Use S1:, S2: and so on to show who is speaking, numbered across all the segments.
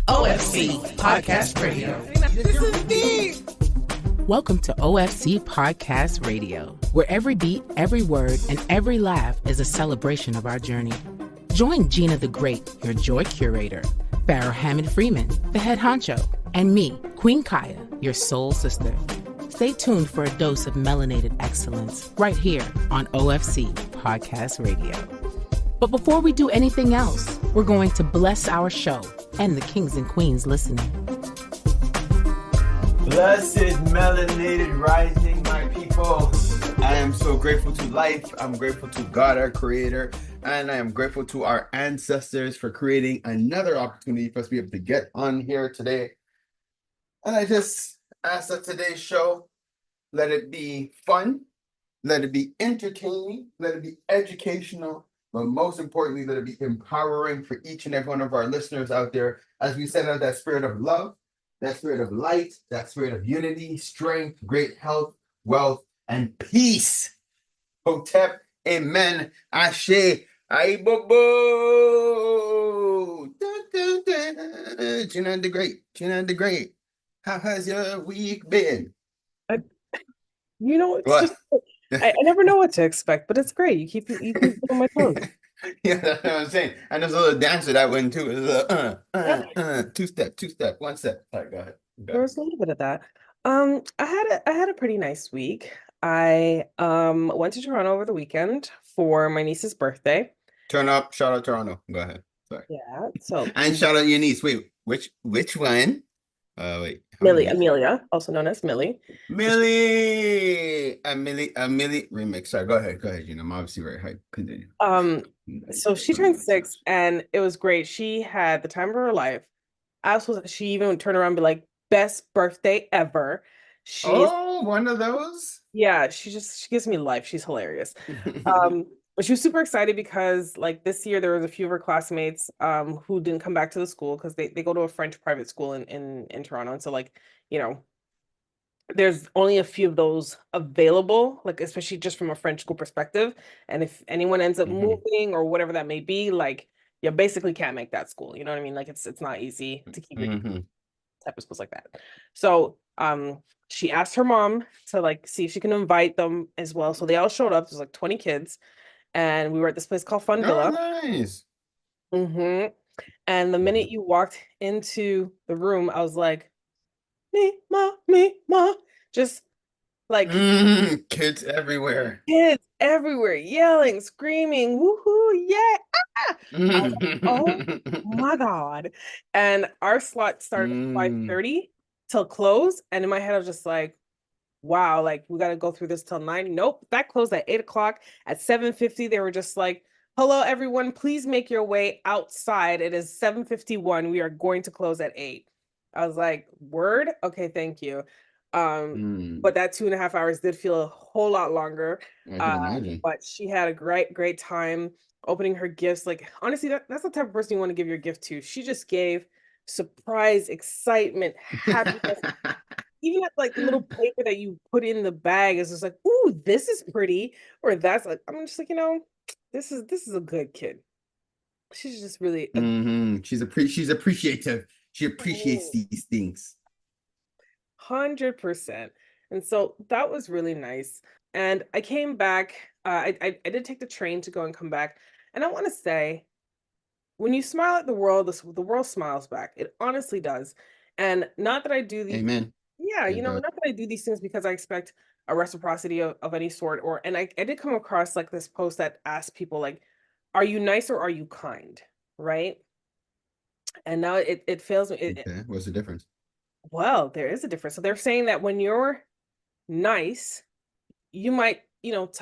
S1: OFC Podcast Radio.
S2: Welcome to OFC Podcast Radio, where every beat, every word, and every laugh is a celebration of our journey. Join Gina the Great, your joy curator, Farrah Hammond Freeman, the head honcho, and me, Queen Kaya, your soul sister. Stay tuned for a dose of melanated excellence right here on OFC Podcast Radio. But before we do anything else, we're going to bless our show and the kings and queens listening.
S3: Blessed melanated rising, my people. I am so grateful to life. I'm grateful to God, our creator, and I am grateful to our ancestors for creating another opportunity for us to be able to get on here today. And I just ask that today's show, let it be fun, let it be entertaining, let it be educational, but most importantly, let it be empowering for each and every one of our listeners out there as we send out that spirit of love, that spirit of light, that spirit of unity, strength, great health, wealth, and peace. Hotep, amen, ashe, aibobo. Gina the Great, Gina the Great. How has your week been?
S4: It's just, I never know what to expect, but it's great. You keep it on my toes.
S3: Yeah, that's what I'm saying. And there's a little dance to that one too. It's a two-step, one step. Sorry, go ahead.
S4: There's a little bit of that. I had a pretty nice week. I went to Toronto over the weekend for my niece's birthday.
S3: Shout out Toronto. Go ahead. Sorry.
S4: Yeah. So
S3: and shout out your niece. Wait, which one?
S4: Amelia, also known as Millie.
S3: Millie remix. Sorry, go ahead, Gina. I'm obviously very hyped. Continue.
S4: So she turned 6 and it was great. She had the time of her life. She even turned around and be like, best birthday ever.
S3: One of those?
S4: Yeah, she gives me life. She's hilarious. But she was super excited because like this year there was a few of her classmates who didn't come back to the school because they go to a French private school in Toronto. And so like, there's only a few of those available, like especially just from a French school perspective. And if anyone ends up moving or whatever that may be, like you basically can't make that school. You know what I mean? Like it's not easy to keep it type of schools like that. So she asked her mom to like see if she can invite them as well. So they all showed up. There's like 20 kids. And we were at this place called Fun Villa.
S3: Nice.
S4: And the minute you walked into the room, I was like, me, ma. Just like
S3: kids everywhere.
S4: Kids everywhere, yelling, screaming, woohoo, yeah. I was like, oh my God. And our slot started at 5:30 till close. And in my head, I was just like, wow, like we got to go through this till 9. Nope, that closed at 8 o'clock. At 7:50, they were just like, hello, everyone, please make your way outside. It is 7:51. We are going to close at 8. I was like, word? Okay, thank you. But that 2.5 hours did feel a whole lot longer.
S3: I can imagine.
S4: But she had a great time opening her gifts. Like, honestly, that's the type of person you want to give your gift to. She just gave surprise, excitement, happiness. Even at like the little paper that you put in the bag is just like, ooh, this is pretty. Or that's like, I'm just like, this is a good kid. She's just really
S3: she's appreciative. She appreciates these things.
S4: 100%. And so that was really nice. And I came back. I did take the train to go and come back. And I want to say, when you smile at the world world smiles back. It honestly does. And not that I do these.
S3: Amen.
S4: Yeah, not that I do these things because I expect a reciprocity of any sort. And I did come across like this post that asked people like, are you nice or are you kind? Right. And now it fails me.
S3: Okay. What's the difference?
S4: Well, there is a difference. So they're saying that when you're nice, you might,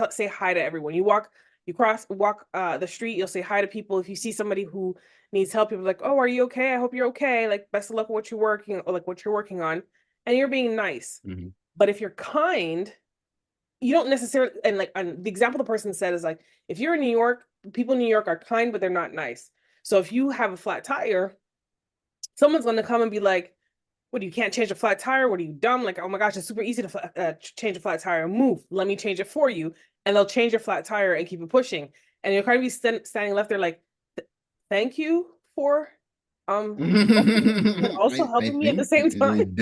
S4: say hi to everyone. You walk the street, you'll say hi to people. If you see somebody who needs help, you'll be like, oh, are you okay? I hope you're okay. Like, best of luck with what you're working on. And you're being nice. But if you're kind, you don't necessarily, and like the example the person said is like, if you're in New York, people in New York are kind, but they're not nice. So if you have a flat tire, someone's going to come and be like, what, you can't change a flat tire? What, are you dumb? Like, oh my gosh, it's super easy to change a flat tire. Move, let me change it for you. And they'll change your flat tire and keep it pushing. And you're kind of be standing left there like, thank you for Um, but also
S3: I
S4: helping me at the
S3: think
S4: same time.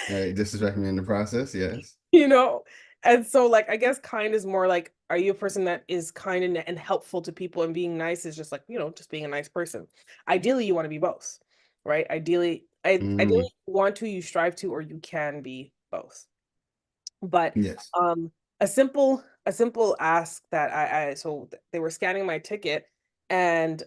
S3: you disrespect me in the process. Yes.
S4: you know and so like I guess kind is more like, are you a person that is kind and helpful to people, and being nice is just like, just being a nice person. Ideally you want to be both, right? Ideally
S3: Mm,
S4: you want to, you strive to, or you can be both. But
S3: yes.
S4: a simple ask that they were scanning my ticket, and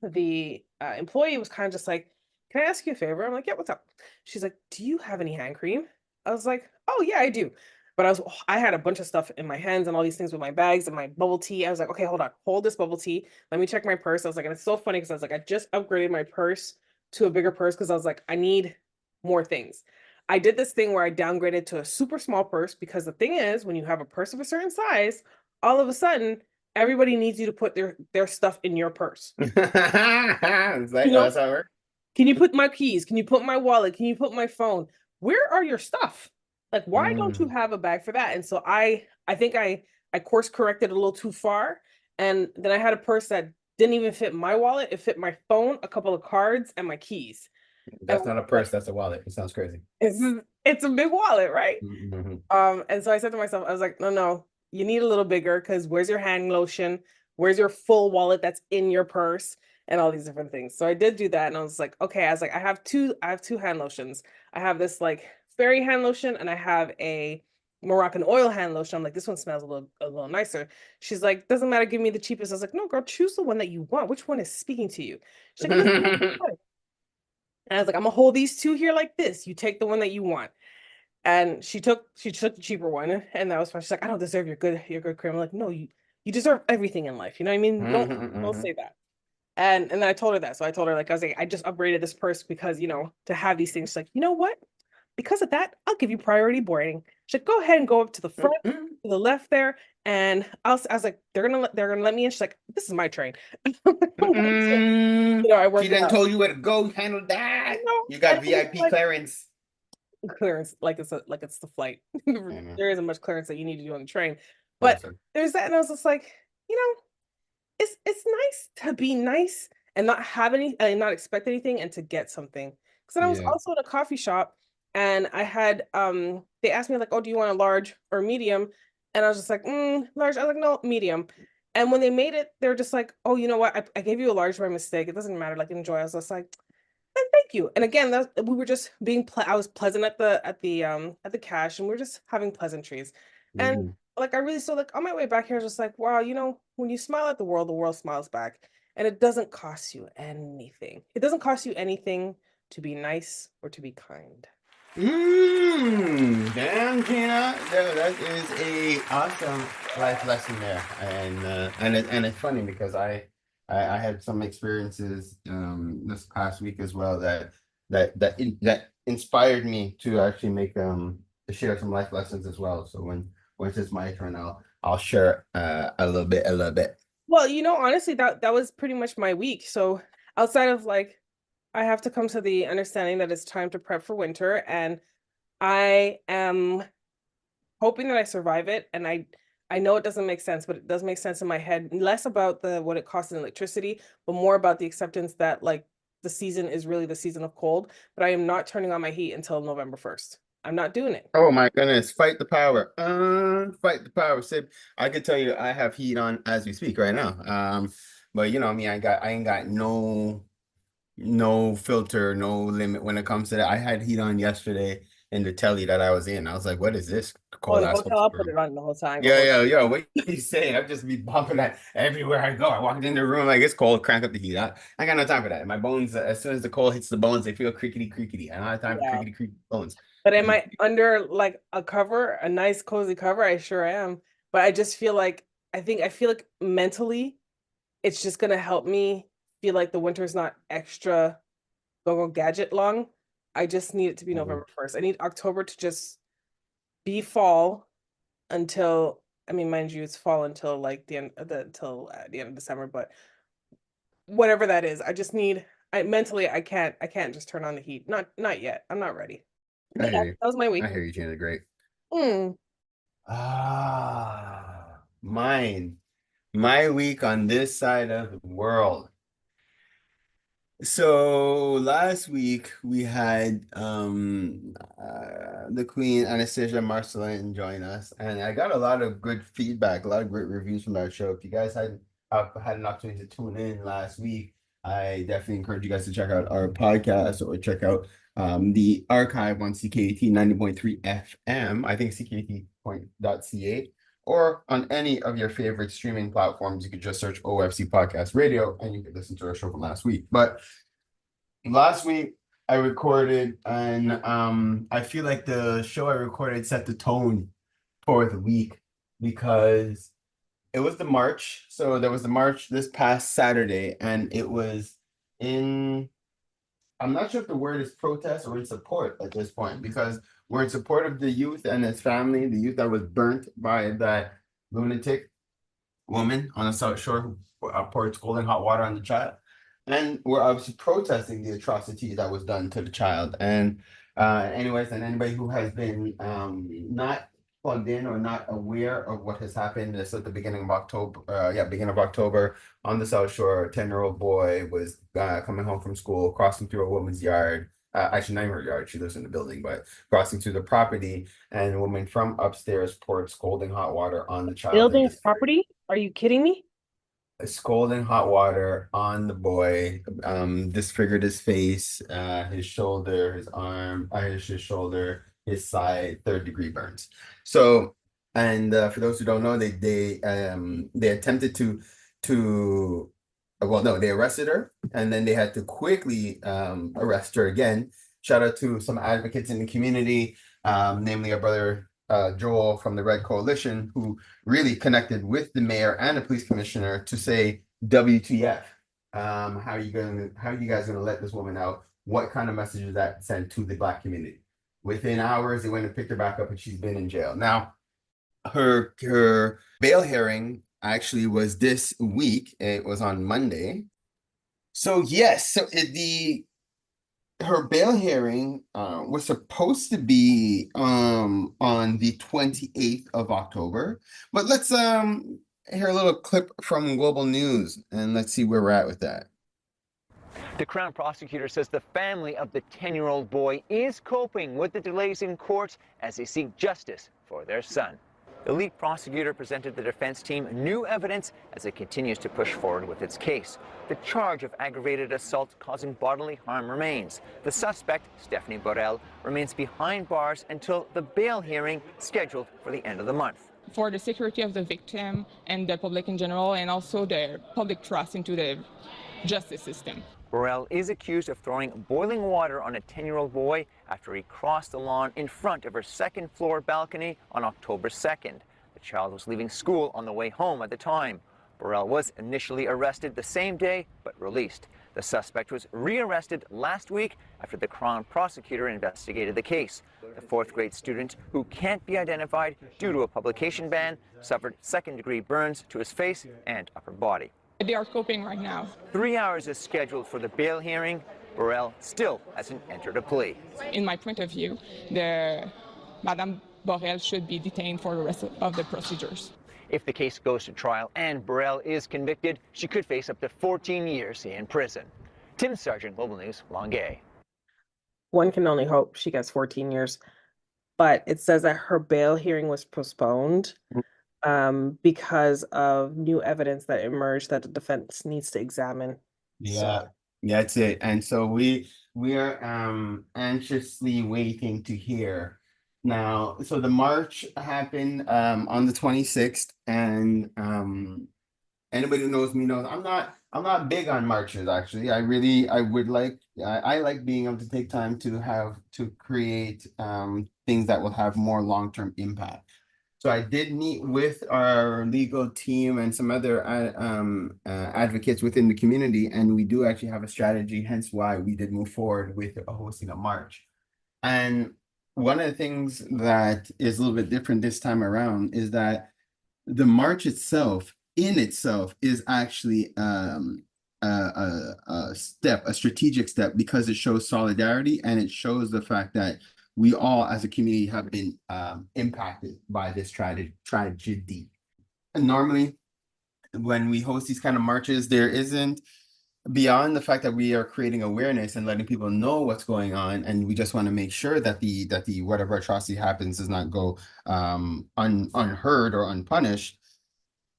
S4: the employee was kind of just like, "Can I ask you a favor?" I'm like, "Yeah, what's up?" She's like, "Do you have any hand cream?" I was like, "Oh yeah, I do." But I had a bunch of stuff in my hands and all these things with my bags and my bubble tea. I was like, "Okay, hold on. Hold this bubble tea. Let me check my purse." I was like, and it's so funny because I was like, I just upgraded my purse to a bigger purse because I was like, I need more things. I did this thing where I downgraded to a super small purse, because the thing is, when you have a purse of a certain size, all of a sudden everybody needs you to put their stuff in your purse.
S3: It's like,
S4: You
S3: oh,
S4: know,
S3: that's how it works.
S4: can you put my keys? Can you put my wallet? Can you put my phone? Where are your stuff? Like, why don't you
S3: Mm.
S4: have a bag for that? And so I think I course corrected a little too far, and then I had a purse that didn't even fit my wallet. It fit my phone, a couple of cards, and my keys. And I
S3: That's not a
S4: was like,
S3: purse, that's a wallet. It sounds crazy.
S4: it's a big wallet, right?
S3: Mhm.
S4: And so I said to myself, I was like, no, no, you need a little bigger, because where's your hand lotion? Where's your full wallet that's in your purse? And all these different things. So I did do that, and I was like, okay, I was like, I have two hand lotions. I have this like fairy hand lotion, and I have a Moroccan oil hand lotion. I'm like, this one smells a little nicer. She's like, doesn't matter, give me the cheapest. I was like, no, girl, choose the one that you want. Which one is speaking to you? She's like, it doesn't matter. And I was like, I'm gonna hold these two here like this. You take the one that you want. And she took the cheaper one, and that was fine. She's like, I don't deserve your good cream. I'm like, no, you deserve everything in life. You know what I mean? Don't say that. And then I told her that. So I told her, like, I was like, I just upgraded this purse because, to have these things. She's like, you know what? Because of that, I'll give you priority boarding. She's like, go ahead and go up to the front, to the left there. And I was like, they're gonna let me in. She's like, this is my train. So, I
S3: She
S4: worked it
S3: done
S4: out.
S3: told you where to go, handle that. You got
S4: And I'm just
S3: VIP
S4: like,
S3: clearance.
S4: clearance, like it's the flight.
S3: I know.
S4: There isn't much clearance that you need to do on the train. But
S3: Listen.
S4: there's that, and I was just like, you know, it's nice to be nice and not have any and not expect anything, and to get something. Because then I was
S3: Yeah.
S4: also at a coffee shop, and I had they asked me like, oh, do you want a large or medium? And I was just like, large. I was like, no, medium. And when they made it, they were just like, oh, you know what? I gave you a large by mistake. It doesn't matter. Like, enjoy. I was just like, thank you. And again, we were just I was pleasant at the cash, and we are just having pleasantries. And
S3: Mhm.
S4: like I really, so like on my way back here, I was just like, wow, when you smile at the world smiles back. And it doesn't cost you anything. It doesn't cost you anything to be nice or to be kind.
S3: Damn, Gina, that is a awesome life lesson there, and it's funny because I had some experiences this past week as well that inspired me to actually to share some life lessons as well. So once it's my turn, I'll share a little bit.
S4: Well, honestly, that was pretty much my week. So outside of like, I have to come to the understanding that it's time to prep for winter, and I am hoping that I survive it. And I know it doesn't make sense, but it does make sense in my head. Less about the what it costs in electricity, but more about the acceptance that like the season is really the season of cold. But I am not turning on my heat until November 1st. I'm not doing it.
S3: Oh my goodness, fight the power. Fight the power. Sib, I can tell you I have heat on as we speak right now. But you know, me, I ain't got no filter, no limit when it comes to that. I had heat on yesterday in the telly that I was in. I was like, what is this
S4: Oh,
S3: cold
S4: the
S3: ass
S4: hotel, I'll
S3: hotel
S4: put it
S3: room?
S4: on the whole time. Go
S3: Yeah,
S4: hold.
S3: yeah, yeah. What you saying? I've just be bumping that everywhere I go. I walked in the room like it's cold, crank up the heat. I got no time for that. My bones, as soon as the cold hits the bones, they feel creakety creakety. I don't have time for
S4: Yeah.
S3: creakety creakety bones.
S4: But am I under like a cover, a nice cozy cover? I sure am. But I just feel like I feel like mentally it's just gonna help me feel like the winter's not extra go gadget long. I just need it to be
S3: Mhm.
S4: November 1st. I need October to just be fall until, I mean, mind you, it's fall until like the end of December, but whatever that is, I just need I mentally I can't just turn on the heat. Not yet. I'm not ready.
S3: I
S4: But yeah,
S3: hear you.
S4: that was my
S3: I
S4: week.
S3: hear you, Janet. Great.
S4: Mm.
S3: Mine. My week on this side of the world. So last week we had the Queen Anastasia Marcelin join us, and I got a lot of good feedback, a lot of great reviews from our show. If you guys hadn't had an opportunity to tune in last week, I definitely encourage you guys to check out our podcast or check out the archive on CKT 90.3 FM. I think CKT.ca or on any of your favorite streaming platforms. You could just search OFC Podcast Radio and you could listen to our show from last week. But last week I recorded, and I feel like the show I recorded set the tone for the week because it was the march. So there was the march this past Saturday, and it was in, I'm not sure if the word is protest or in support at this point, because we're in support of the youth and his family, the youth that was burnt by that lunatic woman on the South Shore who poured scalding hot water on the child. And we're obviously protesting the atrocity that was done to the child. And anyways, and anybody who has been not plugged in or not aware of what has happened, this at the beginning of October, beginning of October on the South Shore, a 10-year-old boy was coming home from school, crossing through a woman's yard. Actually, not in her yard, she lives in the building, but crossing through the property, and a woman from upstairs poured scalding hot water on the child.
S4: Building property? Are you kidding me?
S3: Scalding hot water on the boy, disfigured his face, his shoulder, his arm, his shoulder, his side, 3rd-degree burns. So, and for those who don't know, they attempted to well, no, they arrested her, and then they had to quickly arrest her again. Shout out to some advocates in the community, namely our brother Joel from the Red Coalition, who really connected with the mayor and the police commissioner to say, WTF? How are you guys gonna let this woman out? What kind of message is that sent to the Black community? Within hours, they went and picked her back up, and she's been in jail. Now, her bail hearing actually was this week. It was on Monday. So yes, so her bail hearing was supposed to be on the 28th of October. But let's hear a little clip from Global News, and let's see where we're at with that.
S5: The Crown prosecutor says the family of the 10-year-old boy is coping with the delays in court as they seek justice for their son. The lead prosecutor presented the defense team new evidence as it continues to push forward with its case. The charge of aggravated assault causing bodily harm remains. The suspect, Stephanie Borrell, remains behind bars until the bail hearing scheduled for the end of the month.
S6: For the security of the victim and the public in general, and also the public trust into the justice system.
S5: Borrell is accused of throwing boiling water on a 10-year-old boy after he crossed the lawn in front of her second-floor balcony on October 2nd. The child was leaving school on the way home at the time. Borrell was initially arrested the same day, but released. The suspect was rearrested last week after the Crown prosecutor investigated the case. The 4th-grade student, who can't be identified due to a publication ban, suffered 2nd-degree burns to his face and upper body.
S6: They are coping right now.
S5: 3 hours is scheduled for the bail hearing. Borrell still hasn't entered a plea.
S6: In my point of view, Madame Borrell should be detained for the rest of the procedures.
S5: If the case goes to trial and Borrell is convicted, she could face up to 14 years in prison. Tim Sargent, Global News, Longueuil.
S4: One can only hope she gets 14 years. But it says that her bail hearing was postponed because of new evidence that emerged that the defense needs to examine.
S3: Yeah, that's it. And so we are anxiously waiting to hear. Now, so the march happened on the 26th, and anybody who knows me knows I'm not big on marches, actually. I like being able to take time to create things that will have more long-term impact. So I did meet with our legal team and some other advocates within the community, and we do actually have a strategy, hence why we did move forward with hosting a march. And one of the things that is a little bit different this time around is that the march itself is actually a strategic step, because it shows solidarity and it shows the fact that we all as a community have been impacted by this tragedy. And normally when we host these kind of marches, there isn't beyond the fact that we are creating awareness and letting people know what's going on, and we just want to make sure that the whatever atrocity happens does not go unheard or unpunished.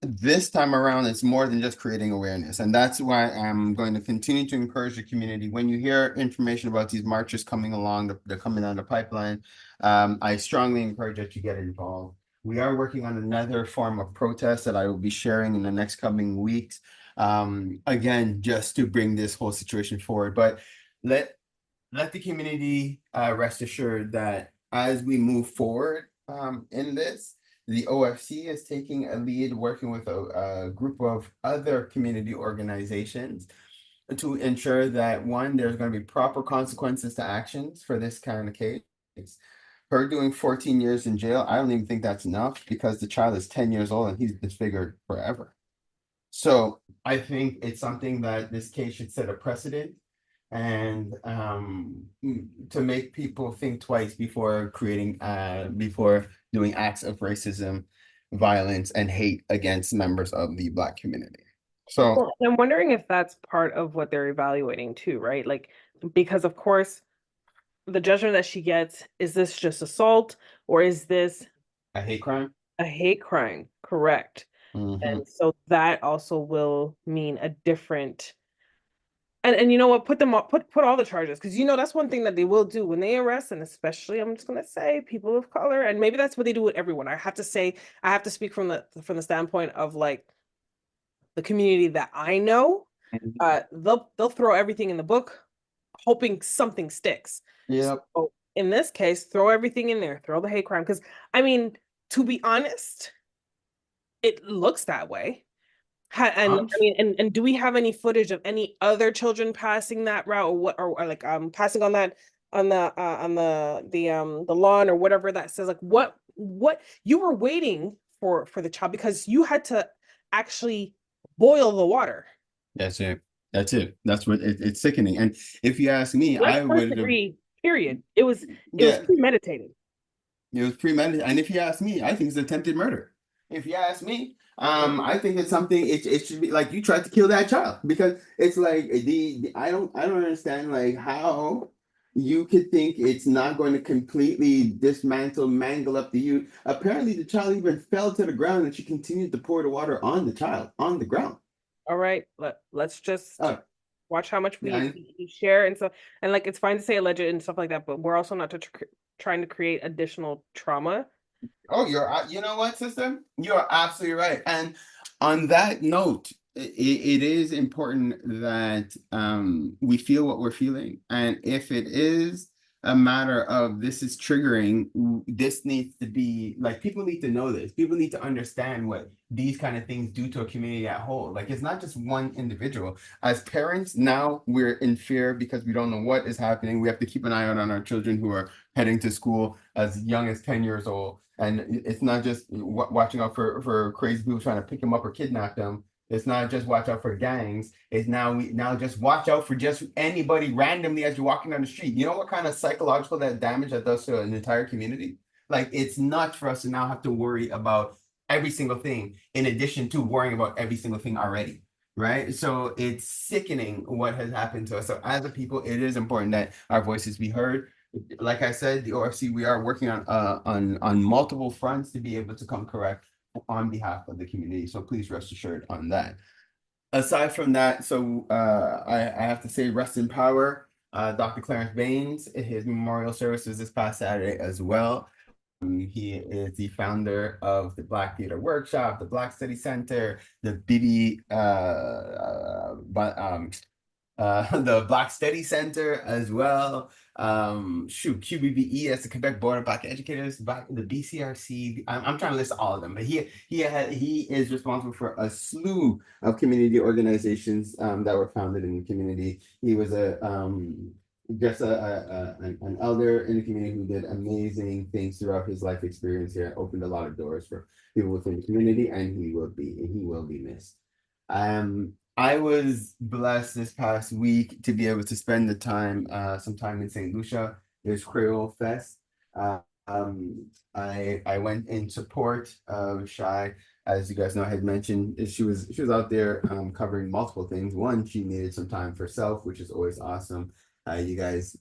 S3: This time around, it's more than just creating awareness. And that's why I'm going to continue to encourage the community. When you hear information about these marches coming along, they're coming down the pipeline, I strongly encourage that you get involved. We are working on another form of protest that I will be sharing in the next coming weeks. Again, just to bring this whole situation forward. But let the community rest assured that as we move forward in this, the OFC is taking a lead, working with a group of other community organizations to ensure that, one, there's going to be proper consequences to actions for this kind of case. Her doing 14 years in jail, I don't even think that's enough, because the child is 10 years old and he's disfigured forever. So I think it's something that this case should set a precedent, and to make people think twice before doing acts of racism, violence, and hate against members of the Black community. So
S4: Well, I'm wondering if that's part of what they're evaluating too, right? Like, because of course, the judgment that she gets, is this just assault, or is this
S3: a hate crime?
S4: a hate crime? Correct.
S3: Mhm.
S4: And so that also will mean a different, and you know what, put all the charges, because that's one thing that they will do when they arrest, and especially, I'm just gonna say, people of color, and maybe that's what they do with everyone. I have to speak from the standpoint of like the community that I know. They'll throw everything in the book, hoping something sticks.
S3: Yep.
S4: So in this case, throw everything in there, throw the hate crime, because I mean, to be honest, it looks that way. And I mean, and do we have any footage of any other children passing that route, or what, or like passing on that on the lawn or whatever, that says like what you were waiting for the child, because you had to actually boil the water.
S3: That's it. That's what it's sickening. And if you ask me, I would
S4: agree. Period. It was premeditated.
S3: It was premeditated. And if you ask me, I think it's attempted murder. If you ask me, I think it's something. It should be like, you tried to kill that child, because it's like I don't understand like how you could think it's not going to completely mangle up the youth. Apparently, the child even fell to the ground, and she continued to pour the water on the child on the ground.
S4: All right, let's just watch how much we share and stuff. And like, it's fine to say alleged and stuff like that, but we're also not trying to create additional trauma.
S3: Oh, you know what, sister? You're absolutely right. And on that note, it is important that we feel what we're feeling. And if it is a matter of this is triggering, this needs to be like, people need to know this. People need to understand what these kind of things do to a community at whole. Like, it's not just one individual. As parents, now we're in fear because we don't know what is happening. We have to keep an eye out on our children who are heading to school as young as 10 years old. And it's not just watching out for crazy people trying to pick them up or kidnap them. It's not just watch out for gangs. It's now just watch out for just anybody randomly as you're walking down the street. You know what kind of psychological damage that does to an entire community? Like, it's nuts for us to now have to worry about every single thing in addition to worrying about every single thing already, right? So it's sickening what has happened to us. So as a people, it is important that our voices be heard. Like I said, the OFC, we are working on multiple fronts to be able to come correct on behalf of the community. So please rest assured on that. Aside from that, so I have to say, rest in power, Dr. Clarence Baines. His memorial services this past Saturday as well. He is the founder of the Black Theater Workshop, the Black Study Center, the the Black Study Center as well. QBBE, as the Quebec Board of Black Educators, the BCRC. I'm trying to list all of them, but he is responsible for a slew of community organizations that were founded in the community. He was an elder in the community who did amazing things throughout his life experience here, opened a lot of doors for people within the community, and he will be missed. I was blessed this past week to be able to spend some time in St. Lucia. There's Creole Fest. I went in support of Shai as you guys know, I had mentioned, she was out there covering multiple things. One, she needed some time for self, which is always awesome. You guys,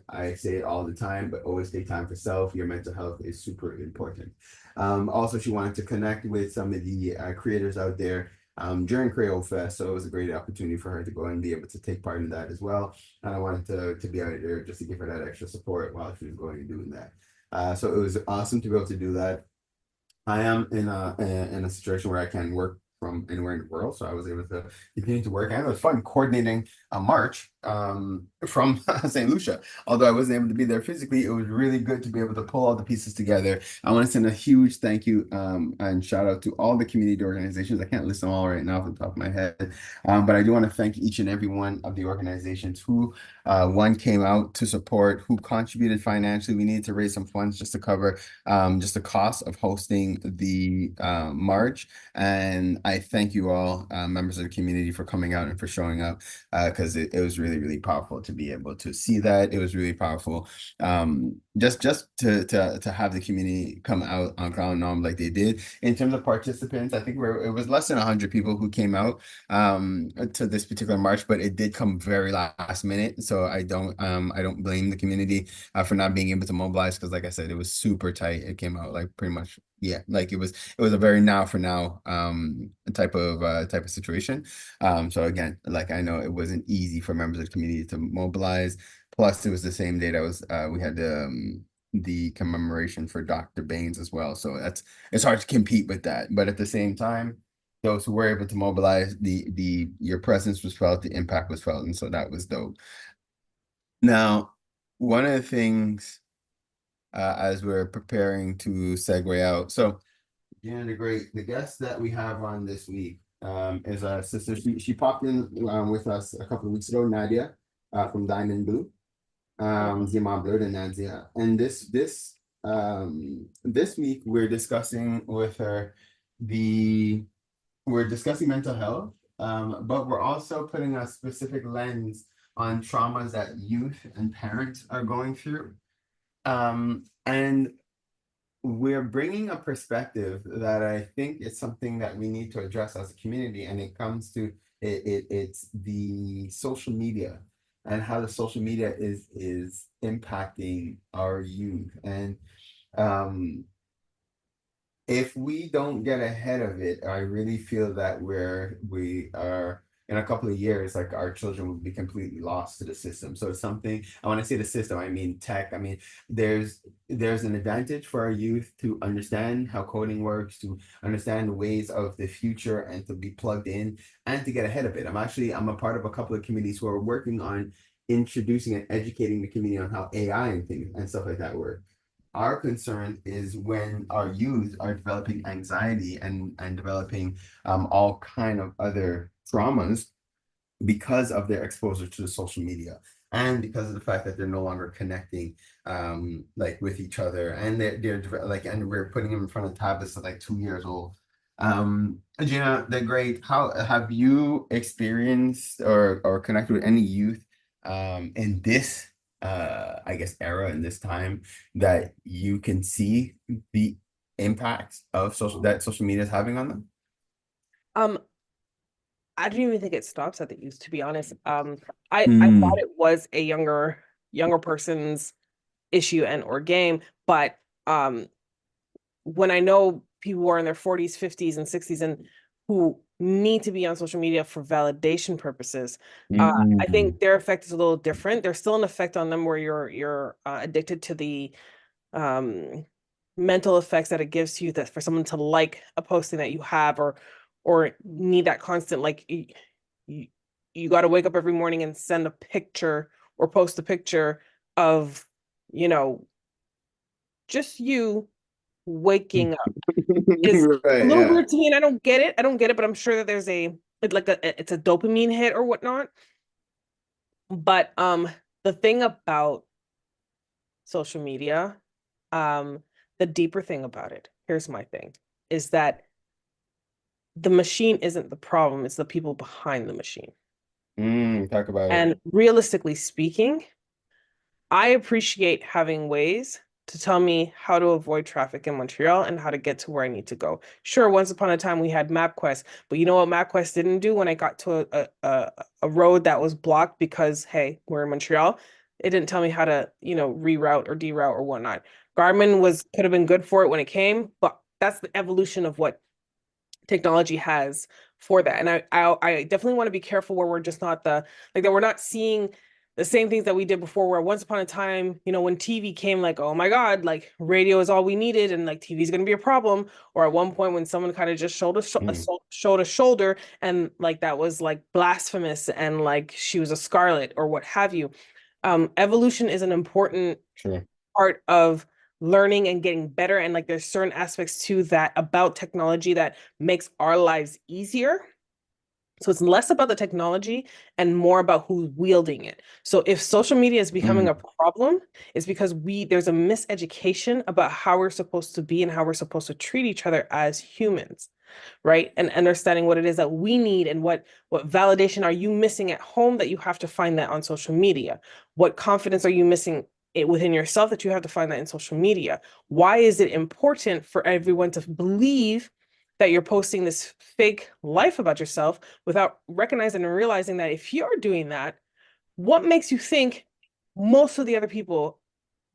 S3: I say it all the time, but always take time for self. Your mental health is super important. Also, she wanted to connect with some of the creators out there during Creole Fest, so it was a great opportunity for her to go and be able to take part in that as well. And I wanted to be out there just to give her that extra support while she was going and doing that. So it was awesome to be able to do that. I am in a situation where I can work from anywhere in the world, so I was able to continue to work, and it was fun coordinating a march from St. Lucia. Although I wasn't able to be there physically, it was really good to be able to pull all the pieces together. I want to send a huge thank you and shout out to all the community organizations. I can't list them all right now off the top of my head, but I do want to thank each and every one of the organizations who one came out to support, who contributed financially. We needed to raise some funds just to cover just the cost of hosting the march. And I thank you all, members of the community, for coming out and for showing up, because it was really, really powerful to be able to see that. It was really powerful just to have the community come out on Crown Nom like they did. In terms of participants, I think it was less than 100 people who came out to this particular march, but it did come very last minute. So I don't blame the community for not being able to mobilize, because like I said, it was super tight. It came out like pretty much, yeah, like it was a very now for now type of situation. So again, like, I know it wasn't easy for members of the community to mobilize. Plus, it was the same day that was we had the commemoration for Dr. Baines as well. So it's hard to compete with that. But at the same time, those who were able to mobilize, your presence was felt, the impact was felt, and so that was dope. Now, one of the things as we're preparing to segue out, so the guest that we have on this week is our sister. She popped in with us a couple of weeks ago, Nadia from Diamond Blue, Zima Bleu and Nadia. And this week we're discussing with her we're discussing mental health, but we're also putting a specific lens on traumas that youth and parents are going through. And we're bringing a perspective that I think is something that we need to address as a community, and it comes to it's the social media and how the social media is impacting our youth. And if we don't get ahead of it, I really feel that we are in a couple of years, like, our children will be completely lost to the system. So it's something, I want to say the system, I mean tech. I mean, there's an advantage for our youth to understand how coding works, to understand the ways of the future, and to be plugged in and to get ahead of it. I'm a part of a couple of committees who are working on introducing and educating the community on how AI and things and stuff like that work. Our concern is when our youth are developing anxiety and developing all kind of other traumas because of their exposure to the social media, and because of the fact that they're no longer connecting like with each other, and they're like, and we're putting them in front of tablets at like 2 years old. Gina, the great, how have you experienced or connected with any youth in this I guess era, in this time, that you can see the impact of social media is having on them?
S4: I don't even think it stops at the youth, to be honest. I thought it was a younger person's issue and or game, but when I know people who are in their 40s, 50s, and 60s and who need to be on social media for validation purposes, I think their effect is a little different. There's still an effect on them where you're addicted to the mental effects that it gives to you, that for someone to like a posting that you have, or need that constant, like, you got to wake up every morning and send a picture or post a picture of, just you waking up. Is
S3: Right,
S4: a little
S3: yeah.
S4: weird to me, and I don't get it, but I'm sure that there's it's a dopamine hit or whatnot. But the thing about social media, the deeper thing about it, here's my thing, is that the machine isn't the problem, it's the people behind the machine.
S3: Talk about it.
S4: And realistically speaking, I appreciate having ways to tell me how to avoid traffic in Montreal and how to get to where I need to go. Sure, once upon a time we had MapQuest, but you know what MapQuest didn't do when I got to a road that was blocked because, hey, we're in Montreal. It didn't tell me how to, reroute or deroute or whatnot. Garmin could have been good for it when it came, but that's the evolution of what technology has for that. And I definitely want to be careful where we're just not that we're not seeing the same things that we did before, where once upon a time, when TV came, like, oh my God, like radio is all we needed and like TV is going to be a problem. Or at one point when someone kind of just showed a shoulder and like that was like blasphemous and like she was a Scarlet or what have you. Evolution is an important part of learning and getting better. And like there's certain aspects to that about technology that makes our lives easier. So it's less about the technology and more about who's wielding it. So if social media is becoming a problem, it's because there's a miseducation about how we're supposed to be and how we're supposed to treat each other as humans, right? And understanding what it is that we need and what validation are you missing at home that you have to find that on social media? What confidence are you missing within yourself that you have to find that in social media? Why is it important for everyone to believe that you're posting this fake life about yourself without recognizing and realizing that if you're doing that, what makes you think most of the other people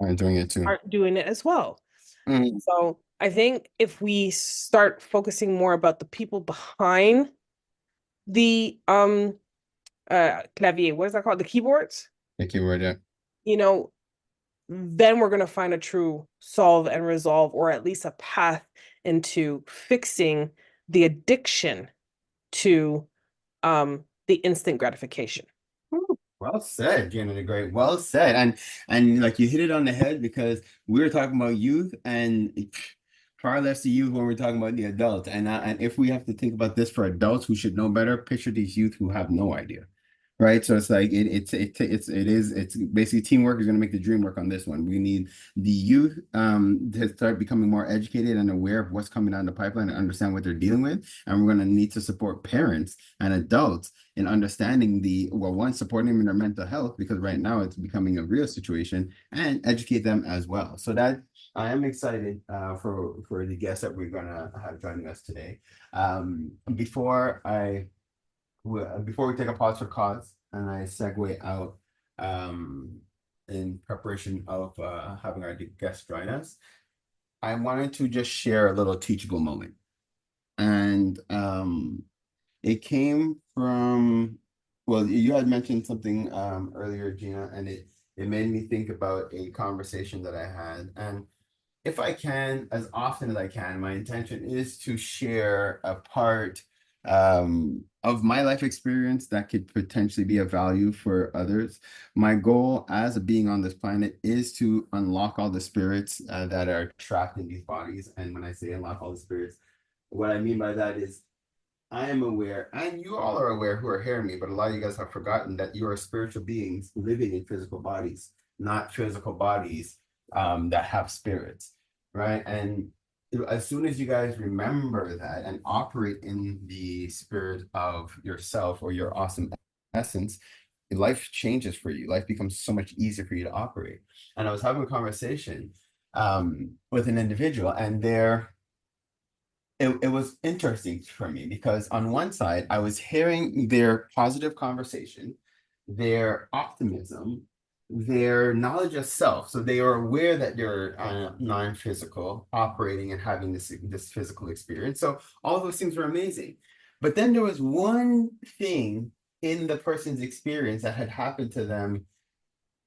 S3: aren't doing it too?
S4: Aren't doing it as well. So I think if we start focusing more about the people behind the clavier, what is that called? The keyboards?
S3: The keyboard, yeah.
S4: Then we're going to find a true solve and resolve, or at least a path into fixing the addiction to the instant gratification.
S3: Well said, Gina the Great. Well said. And like you hit it on the head, because we were talking about youth and far less the youth when we're talking about the adults. And if we have to think about this for adults who should know better, picture these youth who have no idea. Right. So it's like it's basically teamwork is going to make the dream work on this one. We need the youth to start becoming more educated and aware of what's coming down the pipeline and understand what they're dealing with. And we're going to need to support parents and adults in understanding supporting them in their mental health, because right now it's becoming a real situation, and educate them as well. So that I am excited for the guests that we're going to have joining us today. Before we take a pause for cause and I segue out in preparation of having our guests join us, I wanted to just share a little teachable moment. And it came from, you had mentioned something earlier, Gina, and it made me think about a conversation that I had. And if I can, as often as I can, my intention is to share a part of my life experience that could potentially be of value for others. My goal as a being on this planet is to unlock all the spirits that are trapped in these bodies. And when I say unlock all the spirits, what I mean by that is I am aware, and you all are aware who are hearing me, but a lot of you guys have forgotten that you are spiritual beings living in physical bodies, not physical bodies that have spirits, right? And as soon as you guys remember that and operate in the spirit of yourself or your awesome essence, life changes for you. Life becomes so much easier for you to operate. And I was having a conversation with an individual, and it was interesting for me, because on one side, I was hearing their positive conversation, their optimism, their knowledge of self. So they are aware that they're non-physical, operating and having this physical experience. So all those things were amazing. But then there was one thing in the person's experience that had happened to them,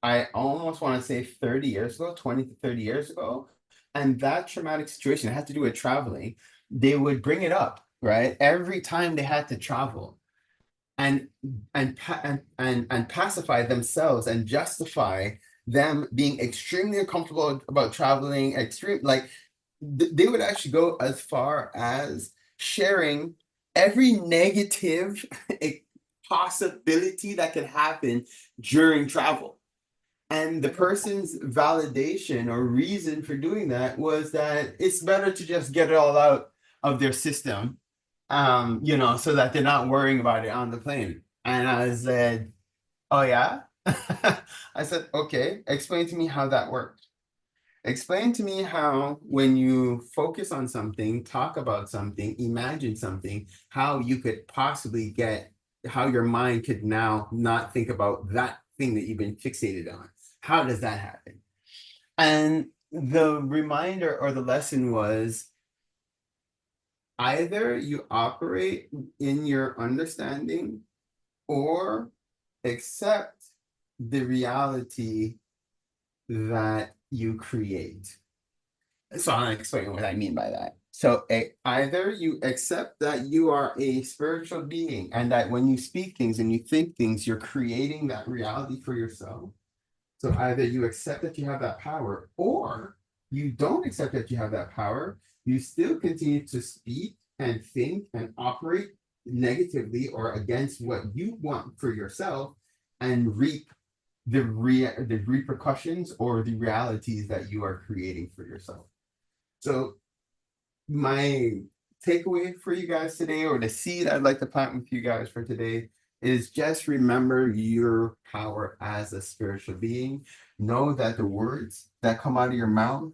S3: I almost want to say 30 years ago, 20 to 30 years ago. And that traumatic situation had to do with traveling. They would bring it up, right? Every time they had to travel. And pacify themselves and justify them being extremely uncomfortable about traveling. They would actually go as far as sharing every negative possibility that could happen during travel. And the person's validation or reason for doing that was that it's better to just get it all out of their system, so that they're not worrying about it on the plane. And I said, oh yeah? I said, okay, explain to me how that worked. Explain to me how, when you focus on something, talk about something, imagine something, how you could possibly how your mind could now not think about that thing that you've been fixated on. How does that happen? And the reminder or the lesson was, either you operate in your understanding or accept the reality that you create. So I'll explain what I mean by that. So either you accept that you are a spiritual being and that when you speak things and you think things, you're creating that reality for yourself. So either you accept that you have that power, or you don't accept that you have that power. You still continue to speak and think and operate negatively or against what you want for yourself and reap the repercussions or the realities that you are creating for yourself. So my takeaway for you guys today, or the seed I'd like to plant with you guys for today, is just remember your power as a spiritual being. Know that the words that come out of your mouth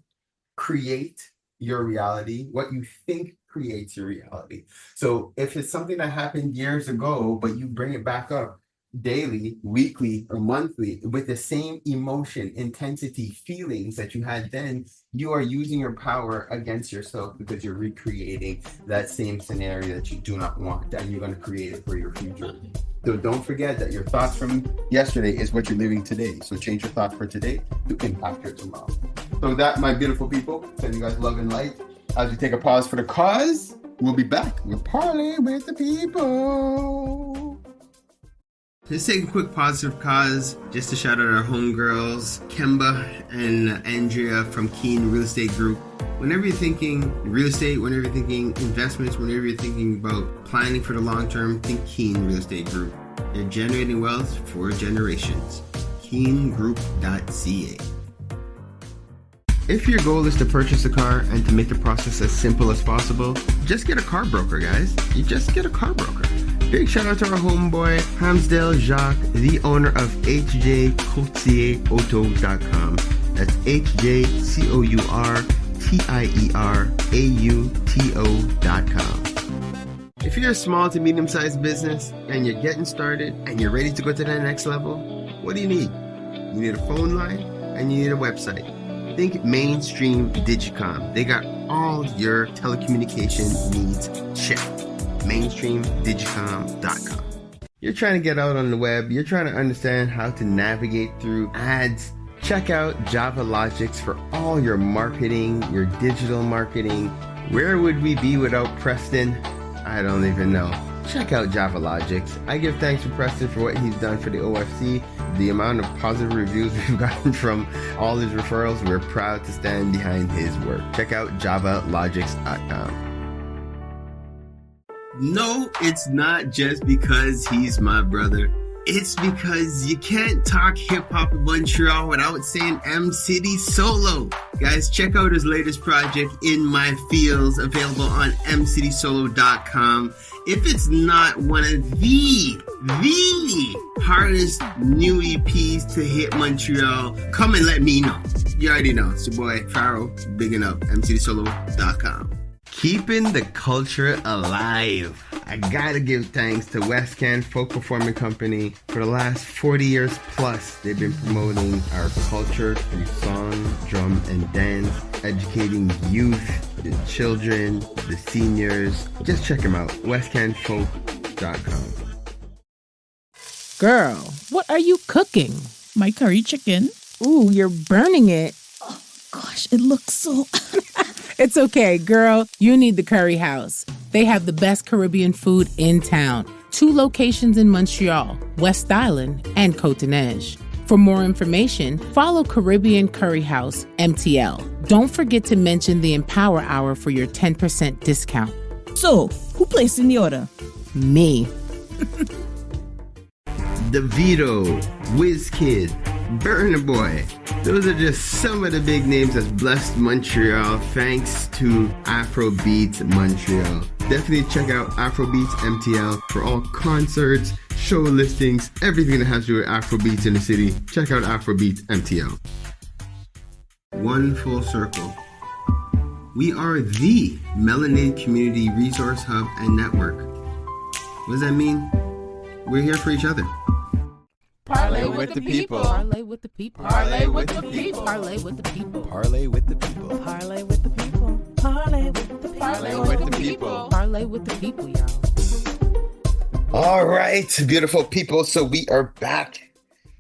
S3: create your reality. What you think creates your reality. So if it's something that happened years ago, but you bring it back up daily, weekly, or monthly with the same emotion, intensity, feelings that you had then, you are using your power against yourself because you're recreating that same scenario that you do not want, and you're going to create it for your future. So don't forget that your thoughts from yesterday is what you're living today. So change your thoughts for today to impact your tomorrow. So with that, my beautiful people, send you guys love and light. As we take a pause for the cause, we'll be back with Parley with the People. Let's take a quick pause for cause, just to shout out our homegirls, Kemba and Andrea from Keen Real Estate Group. Whenever you're thinking real estate, whenever you're thinking investments, whenever you're thinking about planning for the long term, think Keen Real Estate Group. They're generating wealth for generations. KeenGroup.ca. If your goal is to purchase a car and to make the process as simple as possible, just get a car broker, guys. You just get a car broker. Big shout out to our homeboy, Hamsdale Jacques, the owner of hjcourtierauto.com. That's hjcourtierauto.com. If you're a small to medium-sized business and you're getting started and you're ready to go to that next level, what do you need? You need a phone line and you need a website. Think Mainstream Digicom. They got all your telecommunication needs checked. MainstreamDigicom.com. You're trying to get out on the web. You're trying to understand how to navigate through ads. Check out Java Logics for all your marketing, your digital marketing. Where would we be without Preston? I don't even know. Check out Java Logics. I give thanks to Preston for what he's done for the OFC. The amount of positive reviews we've gotten from all his referrals, we're proud to stand behind his work. Check out javalogics.com. No, it's not just because he's my brother. It's because you can't talk hip-hop in Montreal without saying M City Solo. Guys, check out his latest project, In My Fields, available on mcitysolo.com. If it's not one of the hardest new EPs to hit Montreal, come and let me know. You already know. It's your boy, Pharaoh, bigging up, mcitysolo.com. Keeping the culture alive. I gotta give thanks to West Can Folk Performing Company. For the last 40 years plus, they've been promoting our culture through song, drum, and dance, educating youth, the children, the seniors. Just check them out, westcanfolk.com.
S2: Girl, what are you cooking?
S1: My curry chicken.
S2: Ooh, you're burning it.
S1: Oh, gosh, it looks so...
S2: It's okay, girl. You need the Curry House. They have the best Caribbean food in town. 2 locations in Montreal, West Island, and Côte-Neige. For more information, follow Caribbean Curry House, MTL. Don't forget to mention the Empower Hour for your 10% discount.
S1: So, who placed in the order?
S2: Me.
S3: DeVito, WizKid, Burna Boy. Those are just some of the big names that's blessed Montreal thanks to Afrobeats Montreal. Definitely check out Afrobeats MTL for all concerts, show listings, everything that has to do with Afrobeats in the city. Check out Afrobeats MTL. one full circle. We are the Melanated Community Resource Hub and Network. What does that mean? We're here for each other.
S7: Parlay with the people.
S2: Parlay with the people.
S7: Parlay with the people.
S2: Parlay with the people.
S7: Parlay with the people.
S1: Parlay with the people. Parlay with the people.
S7: Parlay with the people.
S2: Parlay with the people, y'all.
S3: All right, beautiful people. So we are back.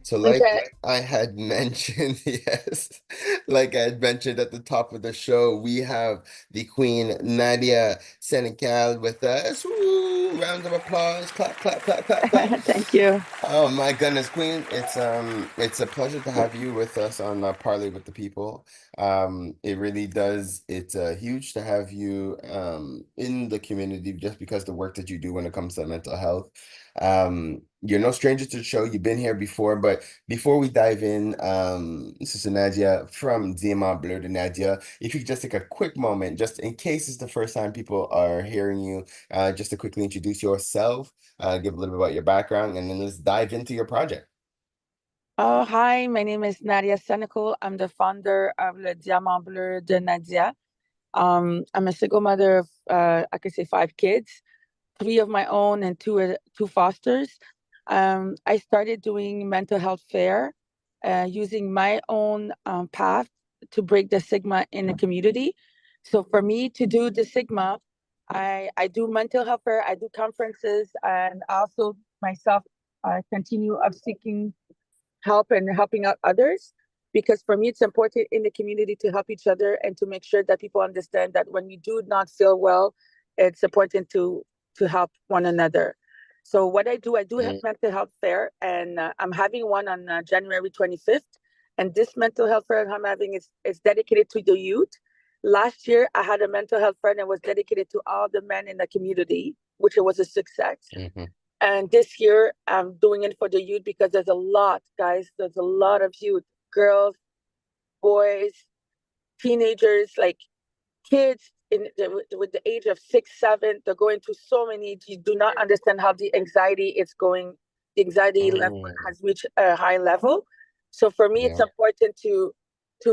S3: So like I had mentioned, yes, like I had mentioned at the top of the show, we have the Queen Nadia Ce with us. Woo, round of applause. Clap, clap, clap, clap, clap.
S8: Thank you.
S3: Oh my goodness, Queen. It's a pleasure to have you with us on Parlay with the People. It really does. It's huge to have you in the community just because the work that you do when it comes to mental health. You're no stranger to the show. You've been here before, but before we dive in, Sister Nadia from Diamant Bleu de Nadia, if you could just take a quick moment, just in case it's the first time people are hearing you, just to quickly introduce yourself, give a little bit about your background, and then let's dive into your project.
S8: Oh, hi. My name is Nadia Ce. I'm the founder of Le Diamant Bleu de Nadia. I'm a single mother of, I could say 5 kids, 3 of my own and 2 fosters. I started doing mental health fair, using my own path to break the stigma in the community. So for me to do the stigma, I do mental health fair, I do conferences, and also myself continue of seeking help and helping out others. Because for me, it's important in the community to help each other and to make sure that people understand that when you do not feel well, it's important to help one another. So what I do have mental health fair, and I'm having one on January 25th. And this mental health fair I'm having is dedicated to the youth. Last year, I had a mental health fair that was dedicated to all the men in the community, which was a success. Mm-hmm. And this year, I'm doing it for the youth because there's a lot, guys. There's a lot of youth, girls, boys, teenagers, like kids with the age of 6, 7. They're going through so many. You do not understand how the anxiety is going. The anxiety level has reached a high level. So for me, it's important to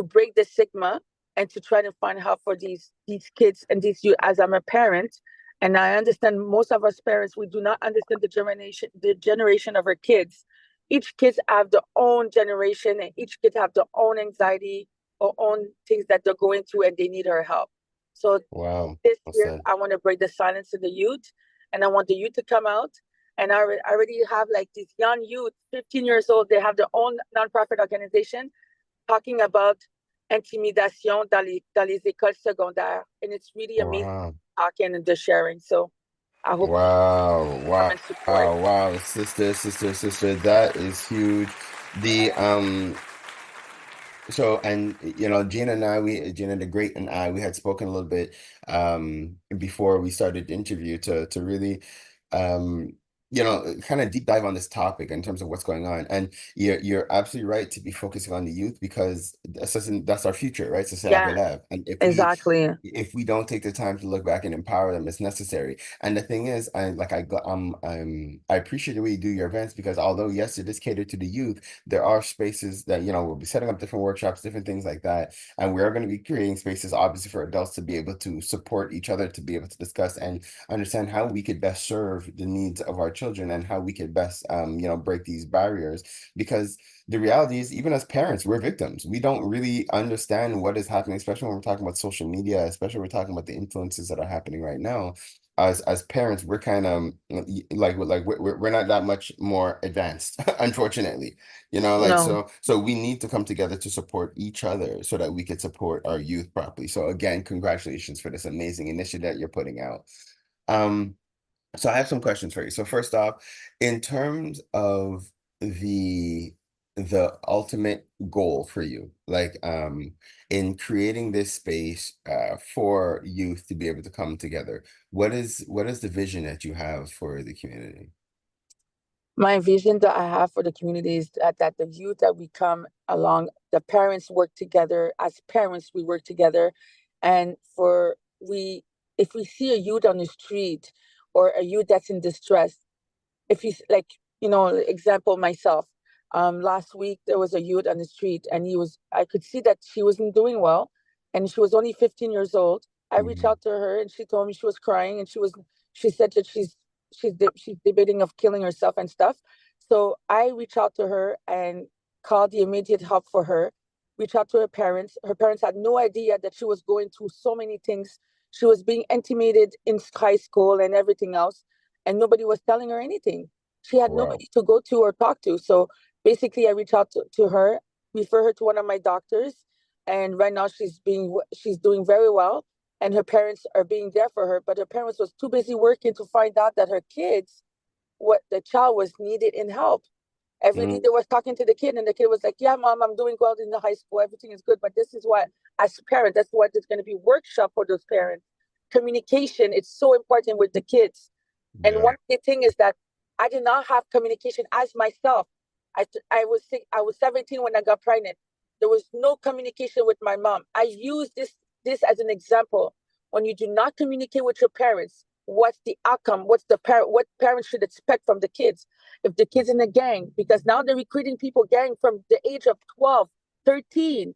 S8: break the stigma and to try to find help for these kids and these youth. As I'm a parent, and I understand most of us parents, we do not understand the generation of our kids. Each kids have their own generation, and each kid have their own anxiety or own things that they're going through, and they need our help. So this year, I want to break the silence to the youth, and I want the youth to come out. And I already have like these young youth, 15 years old, they have their own nonprofit organization talking about intimidation dans les écoles secondaires. And it's really amazing talking and the sharing. So I hope
S3: sister, that is huge. So, and Gina the Great and I, we had spoken a little bit before we started the interview to really kind of deep dive on this topic in terms of what's going on. And you're absolutely right to be focusing on the youth, because that's our future, right? And if we don't take the time to look back and empower them, it's necessary. And the thing is, I appreciate the way you do your events, because although yes, it is catered to the youth, there are spaces that we'll be setting up different workshops, different things like that, and we're going to be creating spaces obviously for adults to be able to support each other, to be able to discuss and understand how we could best serve the needs of our children and how we could best break these barriers. Because the reality is, even as parents, we're victims. We don't really understand what is happening, especially when we're talking about social media, especially when we're talking about the influences that are happening right now. As parents, we're kind of we're not that much more advanced, unfortunately. So we need to come together to support each other so that we could support our youth properly. So again, congratulations for this amazing initiative that you're putting out. So I have some questions for you. So first off, in terms of the ultimate goal for you, like in creating this space for youth to be able to come together, what is the vision that you have for the community?
S8: My vision that I have for the community is that the youth that we come along, the parents work together. As parents, we work together, and if we see a youth on the street or a youth that's in distress, if he's example myself, Last week there was a youth on the street, and I could see that she wasn't doing well, and she was only 15 years old. I reached
S3: Mhm.
S8: out to her, and she told me she was crying, and she said that she's debating of killing herself and stuff. So I reached out to her and called the immediate help for her. Reached out to her parents. Her parents had no idea that she was going through so many things. She was being intimidated in high school and everything else, and nobody was telling her anything. She had
S3: Wow.
S8: nobody to go to or talk to. So basically, I reached out to her, refer her to one of my doctors, and right now she's doing very well, and her parents are being there for her. But her parents was too busy working to find out that her kids, what the child was needed in help. Every day
S3: Mm.
S8: they was talking to the kid, and the kid was like, "Yeah, mom, I'm doing well in the high school. Everything is good." But this is what, as parents, that's what there's going to be workshop for those parents. Communication, it's so important with the kids. And
S3: Yeah.
S8: one big thing is that I did not have communication as myself. I was sick. I was 17 when I got pregnant. There was no communication with my mom. I use this as an example. When you do not communicate with your parents, what's the outcome? What parents should expect from the kids? If the kids in a gang, because now they're recruiting people gang from the age of 12, 13,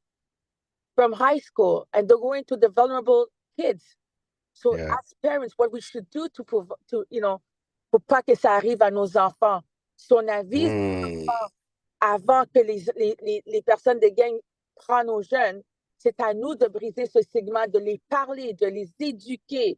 S8: from high school, and they're going to the vulnerable kids. So
S3: Yeah.
S8: as parents, what we should do pour pas que ça arrive à nos enfants, si on avise nos
S3: Mm.
S8: enfants avant que les personnes de gang prennent nos jeunes, c'est à nous de briser ce segment, de les parler, de les éduquer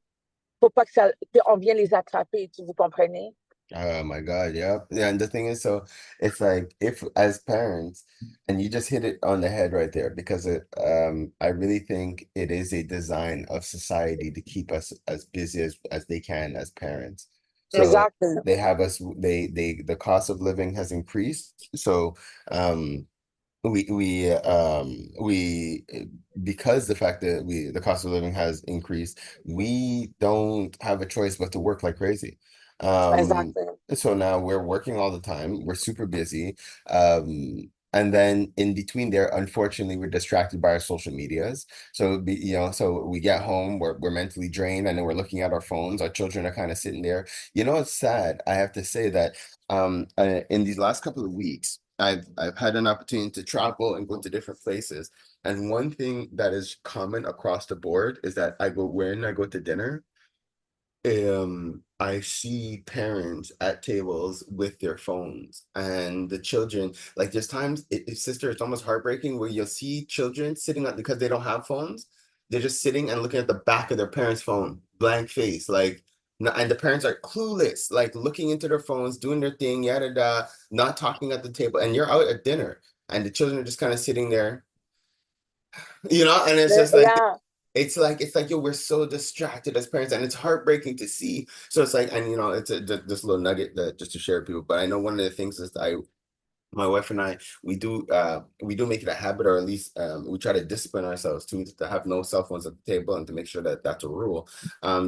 S8: pour pas qu'on vienne les attraper, vous comprenez?
S3: Oh my God, yeah. Yeah, and the thing is, so it's like if as parents, and you just hit it on the head right there, because I really think it is a design of society to keep us as busy as they can as parents. So
S8: Exactly.
S3: they have us, the cost of living has increased. So um we because the fact that the cost of living has increased, we don't have a choice but to work like crazy. um
S8: Exactly.
S3: so now we're working all the time, we're super busy, and then in between there, unfortunately, we're distracted by our social medias. So so we get home, we're mentally drained, and then we're looking at our phones. Our children are kind of sitting there. It's sad, I have to say that in these last couple of weeks, I've had an opportunity to travel and go to different places. And one thing that is common across the board is that when I go to dinner, I see parents at tables with their phones, and the children, like there's times, sister, it's almost heartbreaking where you'll see children sitting up because they don't have phones. They're just sitting and looking at the back of their parents' phone, blank face, like, and the parents are clueless, like looking into their phones, doing their thing, yada yada, not talking at the table, and you're out at dinner, and the children are just kind of sitting there, and it's just like
S8: Yeah.
S3: it's like yo, we're so distracted as parents, and it's heartbreaking to see. So it's like, and it's this little nugget that just to share with people. But I know one of the things is that my wife and I, we do make it a habit, or at least we try to discipline ourselves to have no cell phones at the table, and to make sure that that's a rule,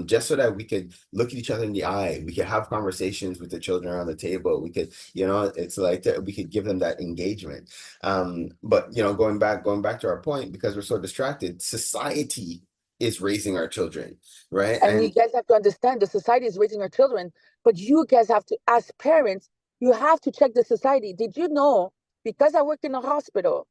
S3: just so that we could look at each other in the eye, we could have conversations with the children around the table, we could, it's like that we could give them that engagement. But going back to our point, because we're so distracted, society is raising our children, right?
S8: And you guys have to understand the society is raising our children, but you guys have to, as parents, you have to check the society. Did you know, because I work in a hospital,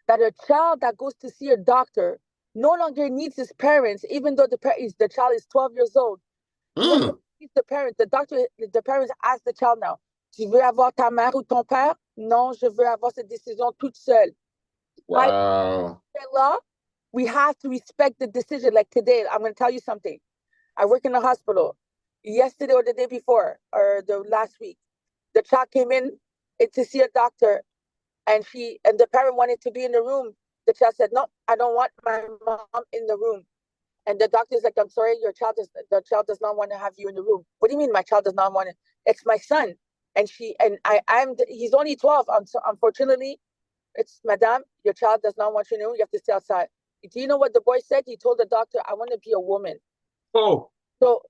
S8: that a child that goes to see a doctor no longer needs his parents, even though the child is 12 years old. No longer needs the parents. The parents ask the child now, tu veux avoir ta mère ou ton père? Non, je veux avoir cette décision toute seule.
S3: Wow.
S8: Law, we have to respect the decision. Like today, I'm going to tell you something. I work in a hospital. Yesterday or the day before, or the last week, the child came in to see a doctor, and the parent wanted to be in the room. The child said, "No, I don't want my mom in the room." And the doctor's like, "I'm sorry, the child does not want to have you in the room." What do you mean my child does not want it? It's my son. And he's only 12. So unfortunately, it's, Madame, your child does not want you in the room. You have to stay outside. Do you know what the boy said? He told the doctor, "I want to be a woman."
S3: Oh.
S8: So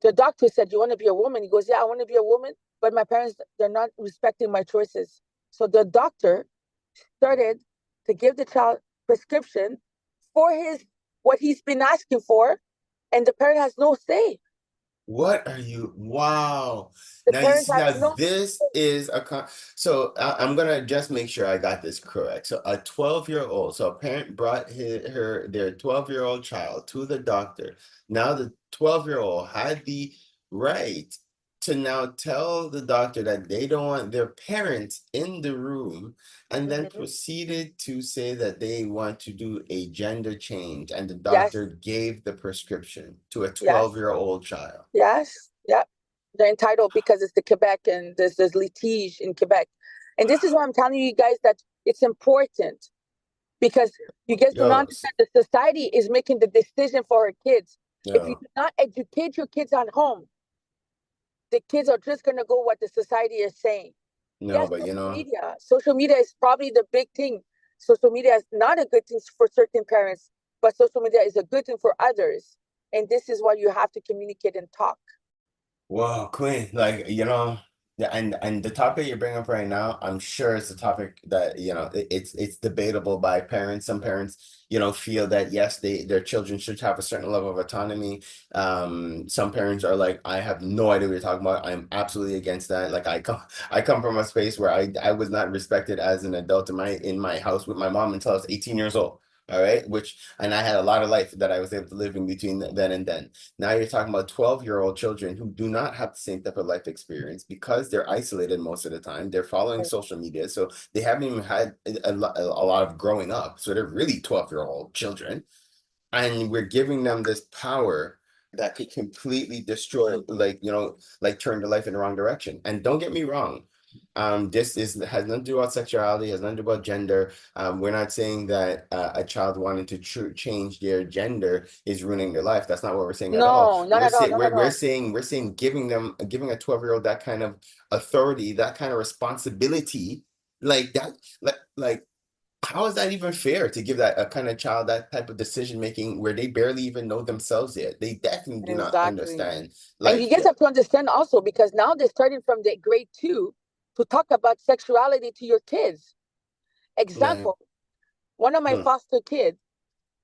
S8: the doctor said, "You want to be a woman?" He goes, "Yeah, I want to be a woman, but my parents, they're not respecting my choices." So the doctor started to give the child prescription for what he's been asking for, and the parent has no say.
S3: What are you? Wow.
S8: The
S3: Now you
S8: parents
S3: see,
S8: have
S3: now
S8: no.
S3: this is so I'm gonna just make sure I got this correct. So a 12-year-old, so a parent brought their 12-year-old child to the doctor. Now the 12-year-old had the right to now tell the doctor that they don't want their parents in the room, and then
S8: Mhm.
S3: proceeded to say that they want to do a gender change, and the
S8: Yes,
S3: doctor gave the prescription to a
S8: yes,
S3: 12-year-old child.
S8: yes, yep. They're entitled because it's the Quebec and there's litige in Quebec. And this is why I'm telling you guys that it's important because you guys do not
S3: Yo,
S8: understand the society is making the decision for our kids. If you
S3: yo,
S8: do not educate your kids at home, the kids are just going to go what the society is saying.
S3: no,
S8: Yes,
S3: but
S8: social media is probably the big thing. Social media is not a good thing for certain parents, but social media is a good thing for others. And this is why you have to communicate and talk.
S3: well, Queen, like, yeah, and the topic you bring up right now, I'm sure it's a topic that, it's debatable by parents. Some parents, feel that yes, their children should have a certain level of autonomy. Some parents are like, I have no idea what you're talking about. I'm absolutely against that. Like I come from a space where I was not respected as an adult in my house with my mom until I was 18 years old. All right, and I had a lot of life that I was able to live in between then and then. Now you're talking about 12-year-old children who do not have the same type of life experience because they're isolated most of the time. They're following social media, so they haven't even had a lot of growing up. So they're really 12-year-old children, and we're giving them this power that could completely destroy, like turn their life in the wrong direction. And don't get me wrong, this has nothing to do about sexuality, has nothing to do about gender. We're not saying that a child wanting to change their gender is ruining their life. That's not what we're saying at all.
S8: No, not
S3: We're
S8: at all.
S3: saying
S8: No, no,
S3: we're
S8: no.
S3: saying giving a 12-year-old that kind of authority, that kind of responsibility, like that, like how is that even fair to give that a kind of child that type of decision making where they barely even know themselves yet? They definitely do not
S8: Exactly.
S3: understand.
S8: And you
S3: Like,
S8: guys have to understand also because now they're starting from the grade 2 to talk about sexuality to your kids.
S3: man,
S8: Example, one of my
S3: hmm.
S8: foster kids,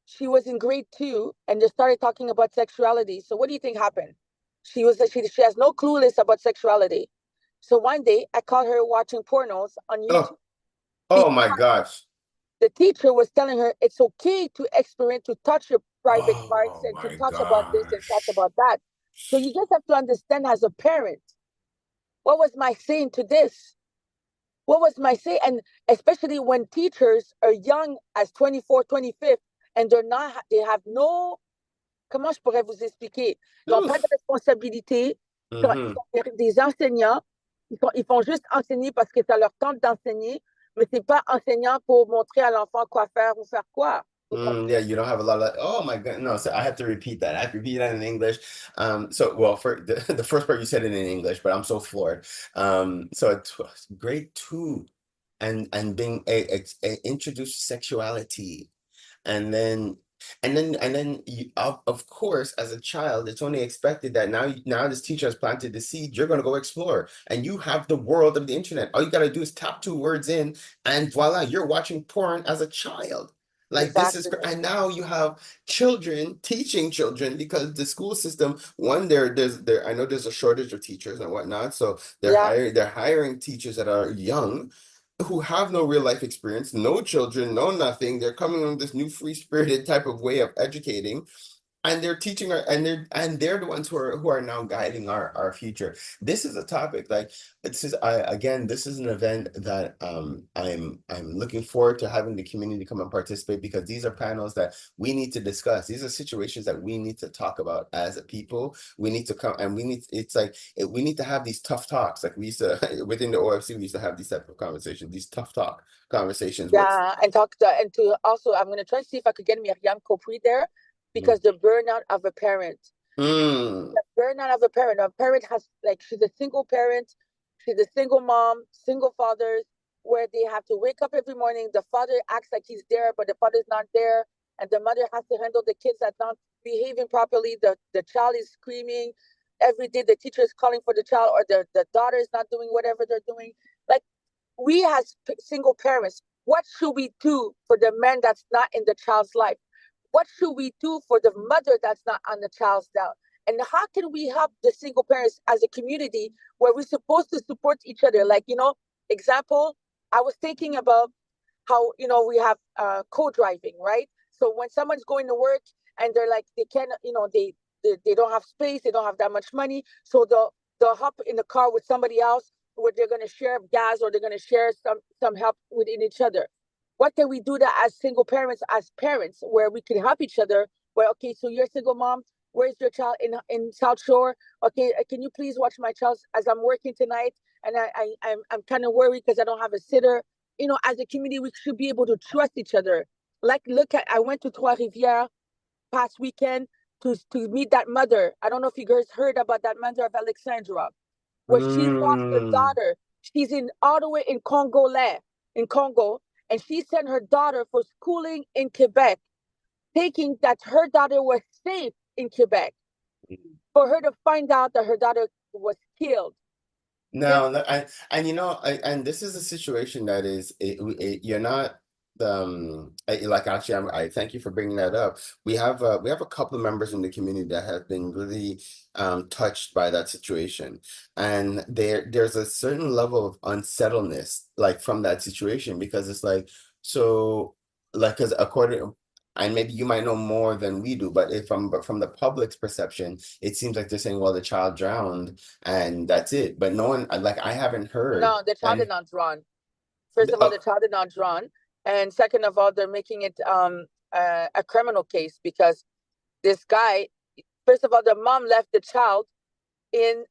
S8: she was in grade 2 and they started talking about sexuality. So what do you think happened? She has no clueless about sexuality. So one day I caught her watching pornos on YouTube
S3: Oh, oh my
S8: because
S3: gosh.
S8: the teacher was telling her it's okay to experiment, to touch your private parts
S3: Oh
S8: and to
S3: my
S8: talk about this and talk
S3: gosh.
S8: about that. So you just have to understand as a parent, what was my saying to this? What was my say? And especially when teachers are young as 24, 25, and they have no, comment je pourrais vous expliquer? Ils n'ont pas de
S3: Oof.
S8: responsabilité. Ils
S3: Hmm.
S8: sont des enseignants. Ils font juste enseigner parce que ça leur tente d'enseigner, mais c'est pas enseignant pour montrer à l'enfant quoi faire ou faire quoi.
S3: Yeah, you don't have a lot of, oh my God. No, so I have to repeat that. I have to repeat that in English. So well, for the first part you said it in English, but I'm so floored. So grade 2 and being introduced sexuality, and then of course, as a child, it's only expected that now this teacher has planted the seed. You're going to go explore, and you have the world of the internet. All you got to do is tap 2 words in, and voila, you're watching porn as a child. Like, this is,
S8: Exactly.
S3: and now you have children teaching children, because the school system, one, I know there's a shortage of teachers and whatnot, so
S8: Yeah.
S3: they're hiring teachers that are young, who have no real life experience, no children, no nothing. They're coming on this new free spirited type of way of educating, and they're teaching they're the ones who are now guiding our future. This is a topic, like, this is an event that I'm looking forward to having the community come and participate, because these are panels that we need to discuss. These are situations that we need to talk about as a people. We need to come, and we need to have these tough talks, like we used to within the OFC. We used to have these type of conversations, these tough talk conversations with.
S8: Yeah. And to also, I'm going to try to see if I could get Miriam Copri there
S3: Mm.
S8: because the burnout of a parent.
S3: Mm.
S8: The burnout of a parent. A parent has, like, she's a single parent, she's a single mom, single fathers, where they have to wake up every morning. The father acts like he's there, but the father's not there, and the mother has to handle the kids that not behaving properly. The child is screaming every day. The teacher is calling for the child, or the daughter is not doing whatever they're doing. Like, we as single parents, what should we do for the man that's not in the child's life? What should we do for the mother that's not on the child's down? And how can we help the single parents as a community where we're supposed to support each other? Like, example, I was thinking about how, we have co-driving, right? So when someone's going to work and they're like, they can't, they don't have space, they don't have that much money. So they'll hop in the car with somebody else where they're going to share gas or they're going to share some help within each other. What can we do that as single parents, as parents, where we can help each other? Where, okay, so you're a single mom. Where's your child in South Shore? Okay, can you please watch my child as I'm working tonight? And I'm kind of worried because I don't have a sitter. As a community, we should be able to trust each other. Like, I went to Trois-Rivières past weekend to meet that mother. I don't know if you guys heard about that mother of Alexandra, where she lost her daughter. She's all the way in Congo, and she sent her daughter for schooling in Quebec, thinking that her daughter was safe in Quebec, for her to find out that her daughter was killed.
S3: No, and this is a situation that is, you're not like, actually, I thank you for bringing that up. We have a couple of members in the community that have been really touched by that situation, and there's a certain level of unsettledness like from that situation, because it's like, so like, because according, and maybe you might know more than we do, but from the public's perception, it seems like they're saying, well, the child drowned and that's it. But no one, like, I haven't heard.
S8: No, the child did not drown. First of all, the child did not drown. And second of all, they're making it a criminal case, because this guy, first of all, the mom left the child in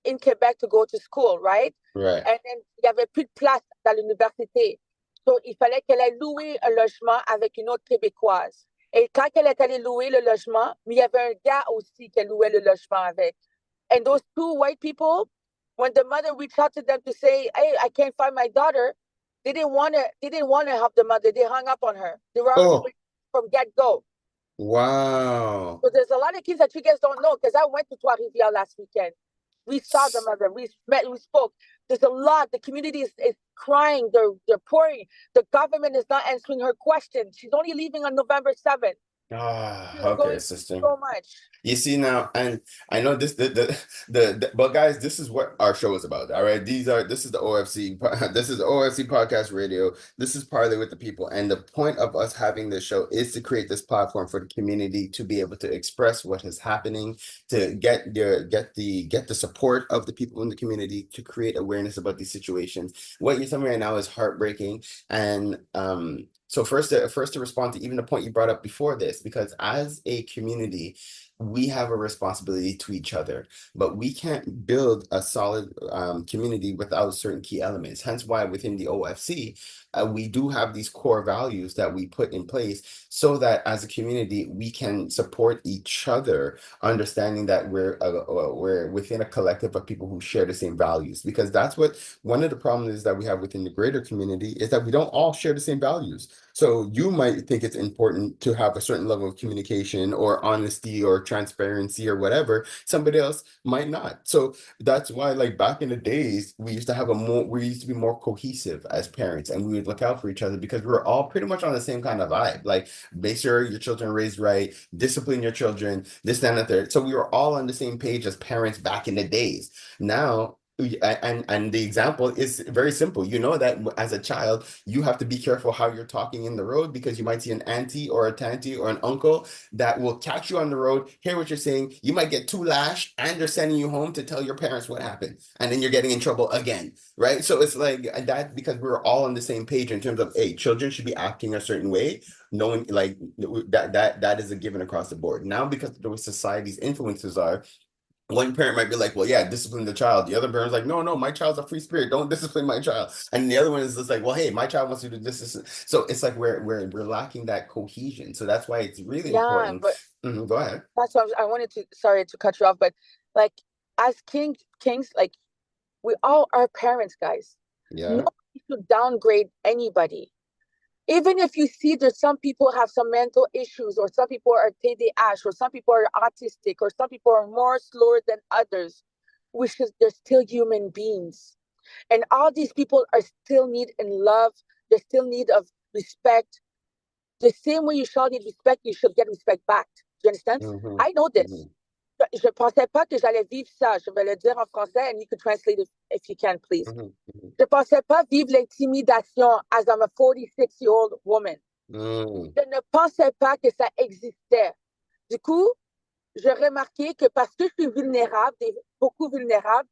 S8: Quebec to go to school, right?
S3: Right.
S8: And then il y avait plus de place dans l'université. So, il fallait qu'elle ait loué un logement avec une autre Québécoise. Et quand elle est allée louer le logement, il y avait un gars aussi qu'elle louait le logement avec. And those two white people, when the mother reached out to them to say, hey, I can't find my daughter, they didn't want to help the mother. They hung up on her. They were already from get-go.
S3: Wow.
S8: So there's a lot of kids that you guys don't know, because I went to Trois-Rivières last weekend. We saw the mother. We met. We spoke. There's a lot. The community is crying. They're pouring. The government is not answering her questions. She's only leaving on November 7th.
S3: Okay, sister.
S8: So much.
S3: You see now, and I know this, but guys, this is what our show is about. All right, this is the OFC, this is the OFC Podcast Radio. This is Parlay with the People, and the point of us having this show is to create this platform for the community to be able to express what is happening, to get the support of the people in the community, to create awareness about these situations. What you're telling me right now is heartbreaking, and so first to respond to even the point you brought up before this, because as a community, we have a responsibility to each other, but we can't build a solid community without certain key elements. Hence why within the OFC, we do have these core values that we put in place so that as a community, we can support each other, understanding that we're within a collective of people who share the same values. Because that's what one of the problems is that we have within the greater community, is that we don't all share the same values. So you might think it's important to have a certain level of communication or honesty or transparency or whatever. Somebody else might not. So that's why, like, back in the days, we used to be more cohesive as parents, and we would look out for each other because we were all pretty much on the same kind of vibe. Like, make sure your children are raised right, discipline your children, this, that, and the third. So we were all on the same page as parents back in the days. Now, and the example is very simple. You know that as a child, you have to be careful how you're talking in the road, because you might see an auntie or a tanty or an uncle that will catch you on the road, hear what you're saying. You might get too lashed, and they're sending you home to tell your parents what happened, and then you're getting in trouble again, right? So it's like that, because we're all on the same page in terms of, hey, children should be acting a certain way, knowing like that is a given across the board. Now, because of the way society's influences are, one parent might be like, well, yeah, discipline the child. The other parent's like, no, my child's a free spirit. Don't discipline my child. And the other one is just like, well, hey, my child wants to do this. So it's like we're lacking that cohesion. So that's why it's really important.
S8: But
S3: go ahead.
S8: That's what I wanted to, sorry to cut you off, but like, as kings, like, we all are parents, guys.
S3: Yeah.
S8: Nobody should downgrade anybody. Even if you see that some people have some mental issues, or some people are TDAH, or some people are autistic, or some people are more slower than others, they're still human beings. And all these people are still need in love. They still need of respect. The same way you shall need respect, you should get respect back. Do you understand? I know this. je pensais pas que j'allais vivre ça. Je vais le dire en français, and you can translate it if you can, please. Je pensais pas vivre l'intimidation as I'm a 46-year-old woman. Je ne pensais pas que ça existait. Du coup, j'ai remarqué que parce que je suis vulnérable, beaucoup vulnérable,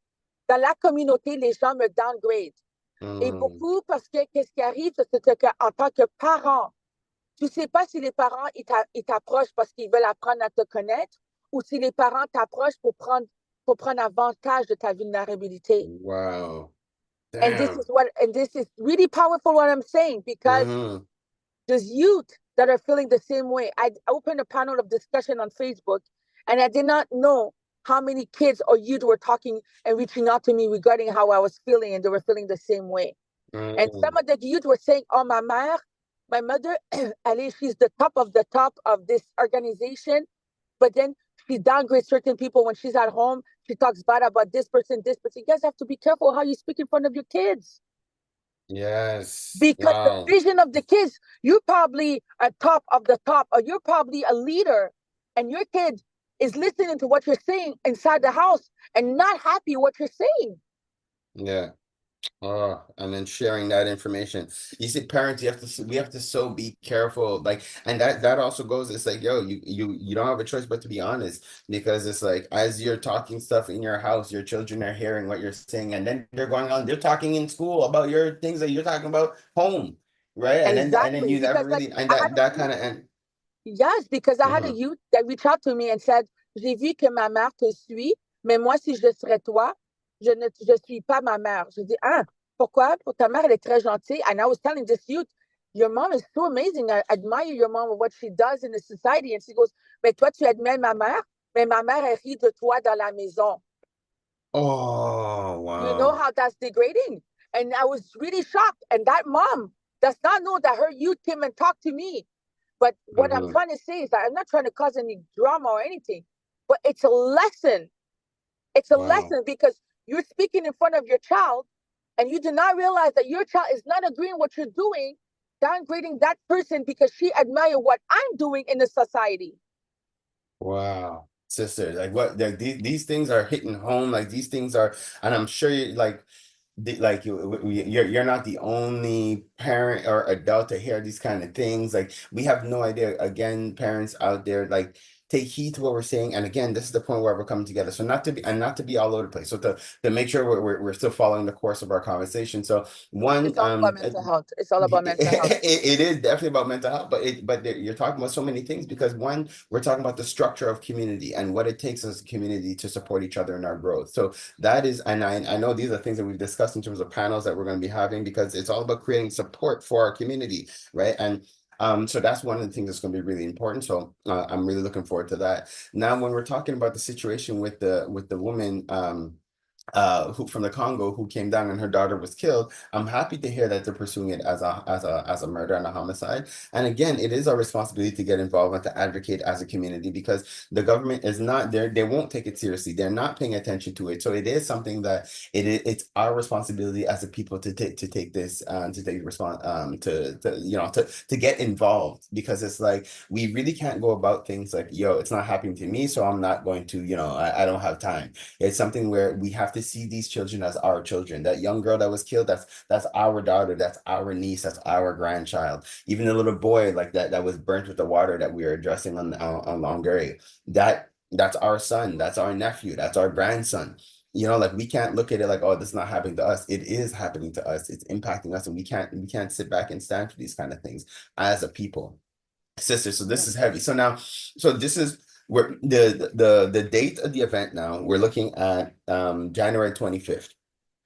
S8: dans la communauté, les gens me downgrade. Et beaucoup parce que qu'est-ce qui arrive, c'est qu'en tant que parent, tu ne sais pas si les parents ils t'approchent parce qu'ils veulent apprendre à te connaître ou si les parents t'approchent pour prendre avantage de ta vulnérabilité.
S3: Wow.
S8: And this is really powerful what I'm saying because there's youth that are feeling the same way. I opened a panel of discussion on Facebook and I did not know how many kids or youth were talking and reaching out to me regarding how I was feeling and they were feeling the same way. And some of the youth were saying, oh, my mother, she's the top of this organization, but then she downgrades certain people when she's at home. She talks bad about this person. You guys have to be careful how you speak in front of your kids.
S3: Yes.
S8: Because the vision of the kids, you're probably a top of the top, or you're probably a leader, and your kid is listening to what you're saying inside the house and not happy what you're saying.
S3: Yeah. Oh, and then sharing that information. You see, parents, we have to so be careful. Like, and that also goes, it's like, yo, you don't have a choice but to be honest, because it's like, as you're talking stuff in your house, your children are hearing what you're saying, and then they're talking in school about your things that you're talking about home, right? And then you never really, and that kind of end.
S8: Yes, because I had a youth that reached out to me and said, j'ai vu que ma mère te suit, mais moi, si je serais toi, je suis pas ma mère. Je dis, pourquoi? Pour ta mère, elle est très gentille. And I was telling this youth, your mom is so amazing. I admire your mom and what she does in the society. And she goes, mais toi, tu admires ma mère, mais ma mère, elle rit de toi dans la maison.
S3: Oh, wow.
S8: You know how that's degrading? And I was really shocked. And that mom does not know that her youth came and talked to me. But what I'm trying to say is that I'm not trying to cause any drama or anything, but it's a lesson. It's a lesson because you're speaking in front of your child and you do not realize that your child is not agreeing what you're doing, downgrading that person because she admires what I'm doing in the society.
S3: Wow. Sister, these things are hitting home. Like these things are, and I'm sure you're not the only parent or adult to hear these kind of things. Like we have no idea. Again, parents out there, like take heed to what we're saying. And again, this is the point where we're coming together. So not to be all over the place. So to make sure we're still following the course of our conversation. So one,
S8: it's all about mental health. It's all about mental health.
S3: It is definitely about mental health, but you're talking about so many things because one, we're talking about the structure of community and what it takes as a community to support each other in our growth. So that is, and I know these are things that we've discussed in terms of panels that we're going to be having because it's all about creating support for our community, right? And so that's one of the things that's going to be really important. So I'm really looking forward to that. Now, when we're talking about the situation with the woman who from the Congo who came down and her daughter was killed, I'm happy to hear that they're pursuing it as a murder and a homicide. And again, it is our responsibility to get involved and to advocate as a community because the government is not there. They won't take it seriously. They're not paying attention to it. So it is something that it's our responsibility as a people to take this to take response to get involved because it's like we really can't go about things like, yo, it's not happening to me, so I'm not going to, I don't have time. It's something where we have to see these children as our children. That young girl that was killed, that's our daughter, that's our niece, that's our grandchild. Even the little boy like that was burnt with the water that we are addressing on Longueuil, that's our son, that's our nephew, that's our grandson. Like we can't look at it like, oh, this is not happening to us. It is happening to us. It's impacting us, and we can't sit back and stand for these kind of things as a people. Sister, so this is heavy. So this is where the date of the event. Now we're looking at January 25th.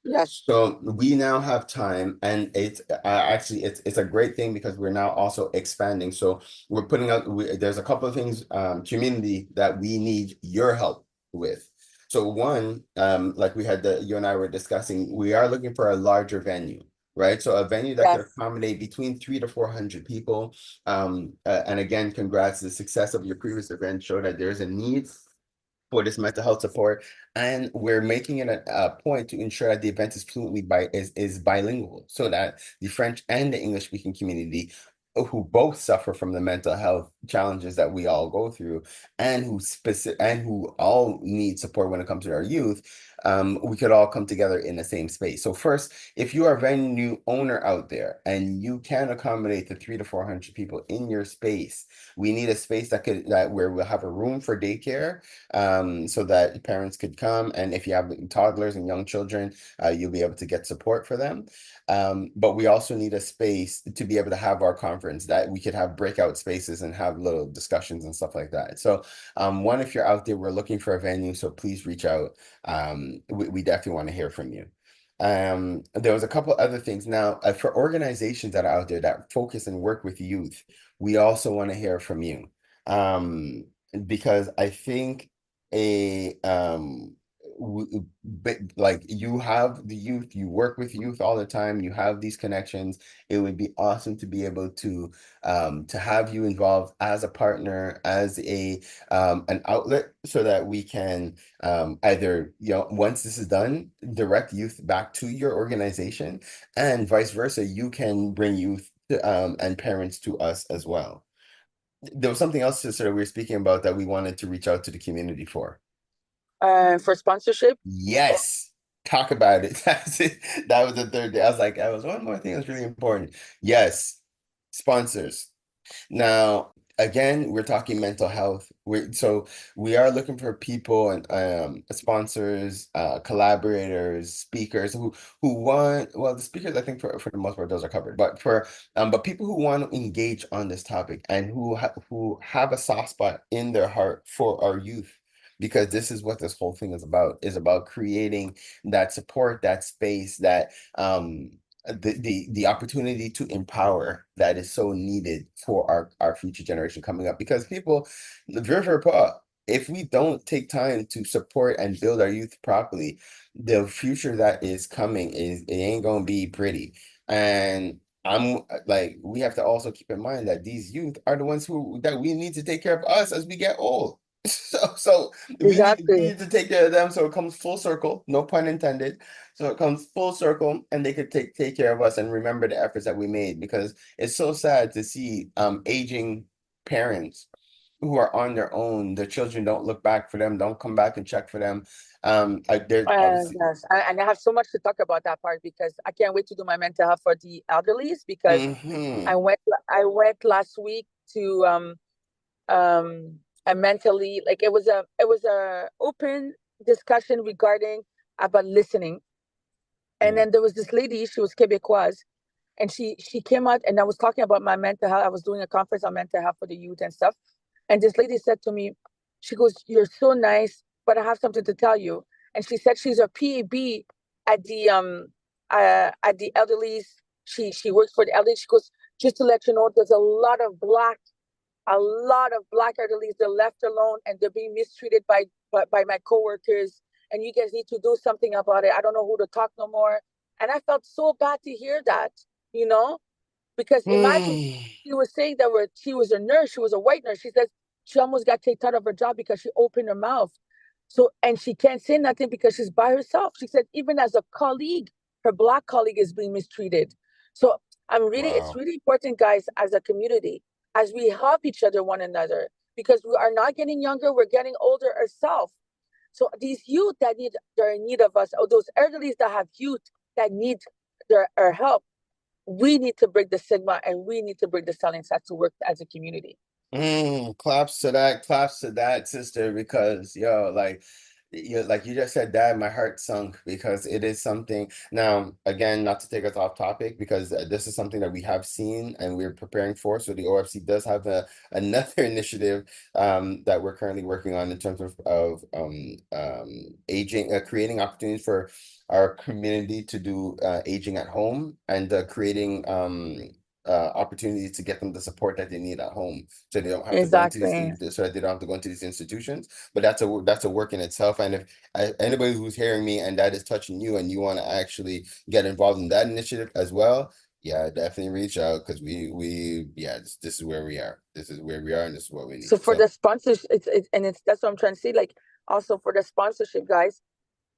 S8: Yes.
S3: So we now have time, and it's actually it's a great thing because we're now also expanding. So we're putting out. There's a couple of things, community, that we need your help with. So one, like you and I were discussing, we are looking for a larger venue. Right, so a venue that could accommodate between 300 to 400 people. And again, congrats. The success of your previous event showed that there's a need for this mental health support, and we're making it a point to ensure that the event is fluently is bilingual, so that the French and the English speaking community who both suffer from the mental health challenges that we all go through, and who all need support when it comes to our youth, we could all come together in the same space. So first, if you are a venue owner out there and you can accommodate the 300 to 400 people in your space, we need a space where we'll have a room for daycare, so that parents could come, and if you have toddlers and young children, you'll be able to get support for them. But we also need a space to be able to have our conference, that we could have breakout spaces and have little discussions and stuff like that. So one, if you're out there, we're looking for a venue, so please reach out. We definitely want to hear from you. There was a couple other things. Now, for organizations that are out there that focus and work with youth, we also want to hear from you. Because I think like, you have the youth, you work with youth all the time, you have these connections. It would be awesome to be able to have you involved as a partner, as an outlet, so that we can either, once this is done, direct youth back to your organization, and vice versa. You can bring youth and parents to us as well. There was something else, sister, that we were speaking about that we wanted to reach out to the community for.
S8: For sponsorship?
S3: Yes. Talk about it. That's it. That was the third day. I was one more thing that's really important. Yes. Sponsors. Now, again, we're talking mental health. We are looking for people and sponsors, collaborators, speakers who want, well, the speakers, I think for the most part, those are covered, but but people who want to engage on this topic, and who have a soft spot in their heart for our youth. Because this is what this whole thing is about creating that support, that space, that the opportunity to empower that is so needed for our future generation coming up. Because people, if we don't take time to support and build our youth properly, the future that is coming it ain't gonna be pretty. And we have to also keep in mind that these youth are the ones that we need to take care of us as we get old. So
S8: Exactly.
S3: we need to take care of them, so it comes full circle, no pun intended. So it comes full circle, and they could take care of us and remember the efforts that we made, because it's so sad to see aging parents who are on their own. Their children don't look back for them, don't come back and check for them. There's obviously
S8: Yes, and I have so much to talk about that part, because I can't wait to do my mental health for the elderlies, because I went last week to a mentally, like, it was a open discussion regarding about listening. And then there was this lady, she was Quebecoise, and she came out, and I was talking about my mental health. I was doing a conference on mental health for the youth and stuff. And this lady said to me, she goes, "You're so nice, but I have something to tell you." And she said she's a PAB at the elderlies. She works for the elderly. She goes, "Just to let you know, there's a lot of black elderlies. They're left alone, and they're being mistreated by my coworkers. And you guys need to do something about it. I don't know who to talk no more." And I felt so bad to hear that, because imagine, she was saying that she was a nurse. She was a white nurse. She says she almost got kicked out of her job because she opened her mouth. So, and she can't say nothing because she's by herself. She said even as a colleague, her black colleague is being mistreated. So it's really important, guys, as a community, as we help each other, one another, because we are not getting younger, we're getting older ourselves. So these youth they're in need of us, or those elderly that have youth that need our help, we need to break the stigma, and we need to break the silence to work as a community.
S3: Claps to that, sister, because like you just said that, my heart sunk, because it is something. Now, again, not to take us off topic, because this is something that we have seen and we're preparing for. So the OFC does have another initiative that we're currently working on in terms of aging, creating opportunities for our community to do aging at home, and creating opportunities to get them the support that they need at home, so they don't have to go into these, so that they don't have to go into these institutions. But that's a work in itself. And if anybody who's hearing me and that is touching you, and you want to actually get involved in that initiative as well, definitely reach out, because this is where we are. This is where we are, and this is what we need.
S8: So for the sponsorship, that's what I'm trying to say. Like, also for the sponsorship, guys,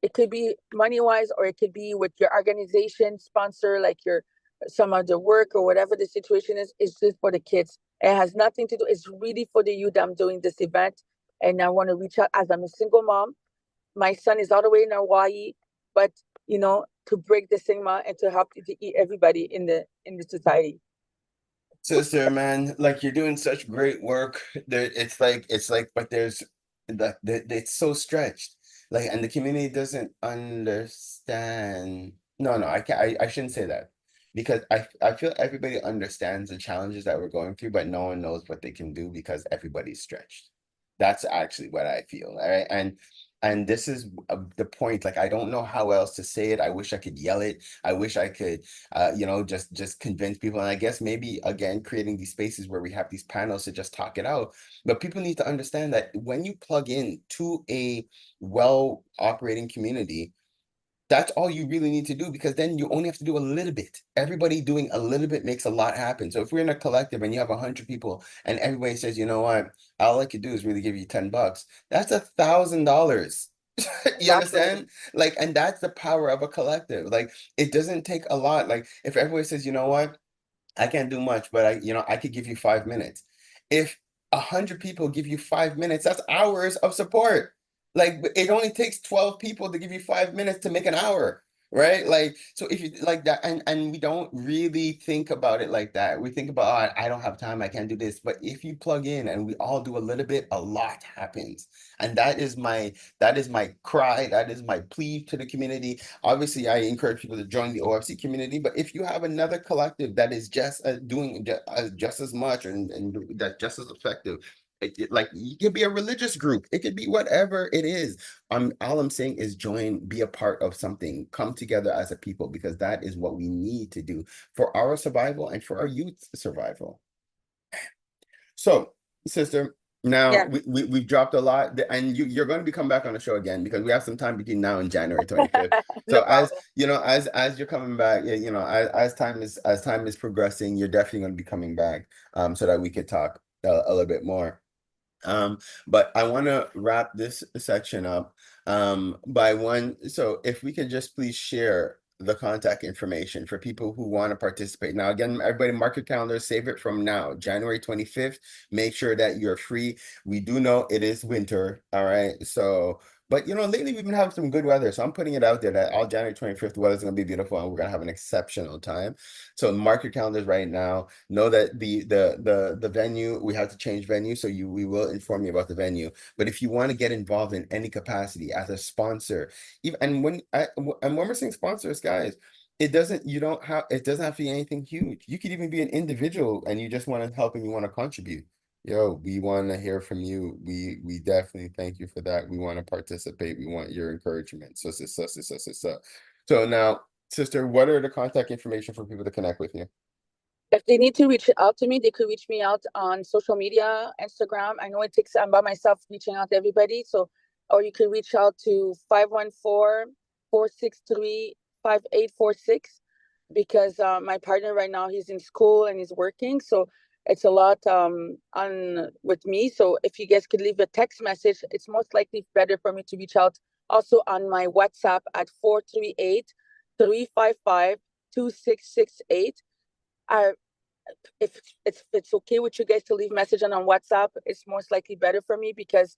S8: it could be money wise, or it could be with your organization sponsor, like your some of the work or whatever the situation is. It's just for the kids. It has nothing to do. It's really for the youth. I'm doing this event, and I want to reach out as I'm a single mom. My son is all the way in Hawaii, but to break the stigma and to help everybody in the society.
S3: Sister, man, like you're doing such great work. There, it's like, but there's that it's so stretched. Like, and the community doesn't understand. No, no, I can't. I shouldn't say that because I feel everybody understands the challenges that we're going through, but no one knows what they can do because everybody's stretched. That's actually what I feel. All right, and this is the point. Like, I don't know how else to say it. I wish I could yell it. I wish I could, just convince people. And I guess maybe again creating these spaces where we have these panels to just talk it out. But people need to understand that when you plug in to a well operating community, that's all you really need to do, because then you only have to do a little bit. Everybody doing a little bit makes a lot happen. So if we're in a collective and you have 100 people and everybody says, you know what, all I could do is really give you $10, that's $1,000. You understand? Like, and that's the power of a collective. Like, it doesn't take a lot. Like, if everybody says, you know what, I can't do much, but I could give you 5 minutes. If 100 people give you 5 minutes, that's hours of support. Like, it only takes 12 people to give you 5 minutes to make an hour, right? Like, so if you like that, and we don't really think about it like that. We think about, oh, I don't have time, I can't do this. But if you plug in and we all do a little bit, a lot happens. And that is my cry, that is my plea to the community. Obviously, I encourage people to join the OFC community, but if you have another collective that is just doing just as much and that's just as effective, like, it could be a religious group, it could be whatever it is. All I'm saying is join, be a part of something, come together as a people, because that is what we need to do for our survival and for our youth survival. So, sister, now we've dropped a lot, and you're going to be coming back on the show again because we have some time between now and January 25th. So as you're coming back, as time is progressing, you're definitely going to be coming back, so that we could talk a little bit more. But I want to wrap this section up so if we could just please share the contact information for people who want to participate. Now, again, everybody mark your calendars, save it from now, January 25th. Make sure that you're free. We do know it is winter, all right? So, but lately we've been having some good weather. So I'm putting it out there that all January 25th, the weather's going to be beautiful and we're going to have an exceptional time. So mark your calendars right now. Know that the venue, we have to change venue. So we will inform you about the venue. But if you want to get involved in any capacity as a sponsor, and when we're saying sponsors, guys, it doesn't have to be anything huge. You could even be an individual and you just want to help and you want to contribute. We want to hear from you. We definitely thank you for that. We want to participate. We want your encouragement. So now, sister, what are the contact information for people to connect with you?
S8: If they need to reach out to me, they could reach me out on social media, Instagram. I know I'm by myself reaching out to everybody. So, or you can reach out to 514-463-5846 because my partner right now, he's in school and he's working. So it's a lot on with me. So if you guys could leave a text message, it's most likely better for me to reach out also on my WhatsApp at 438-355-2668. If it's okay with you guys to leave message on WhatsApp, it's most likely better for me because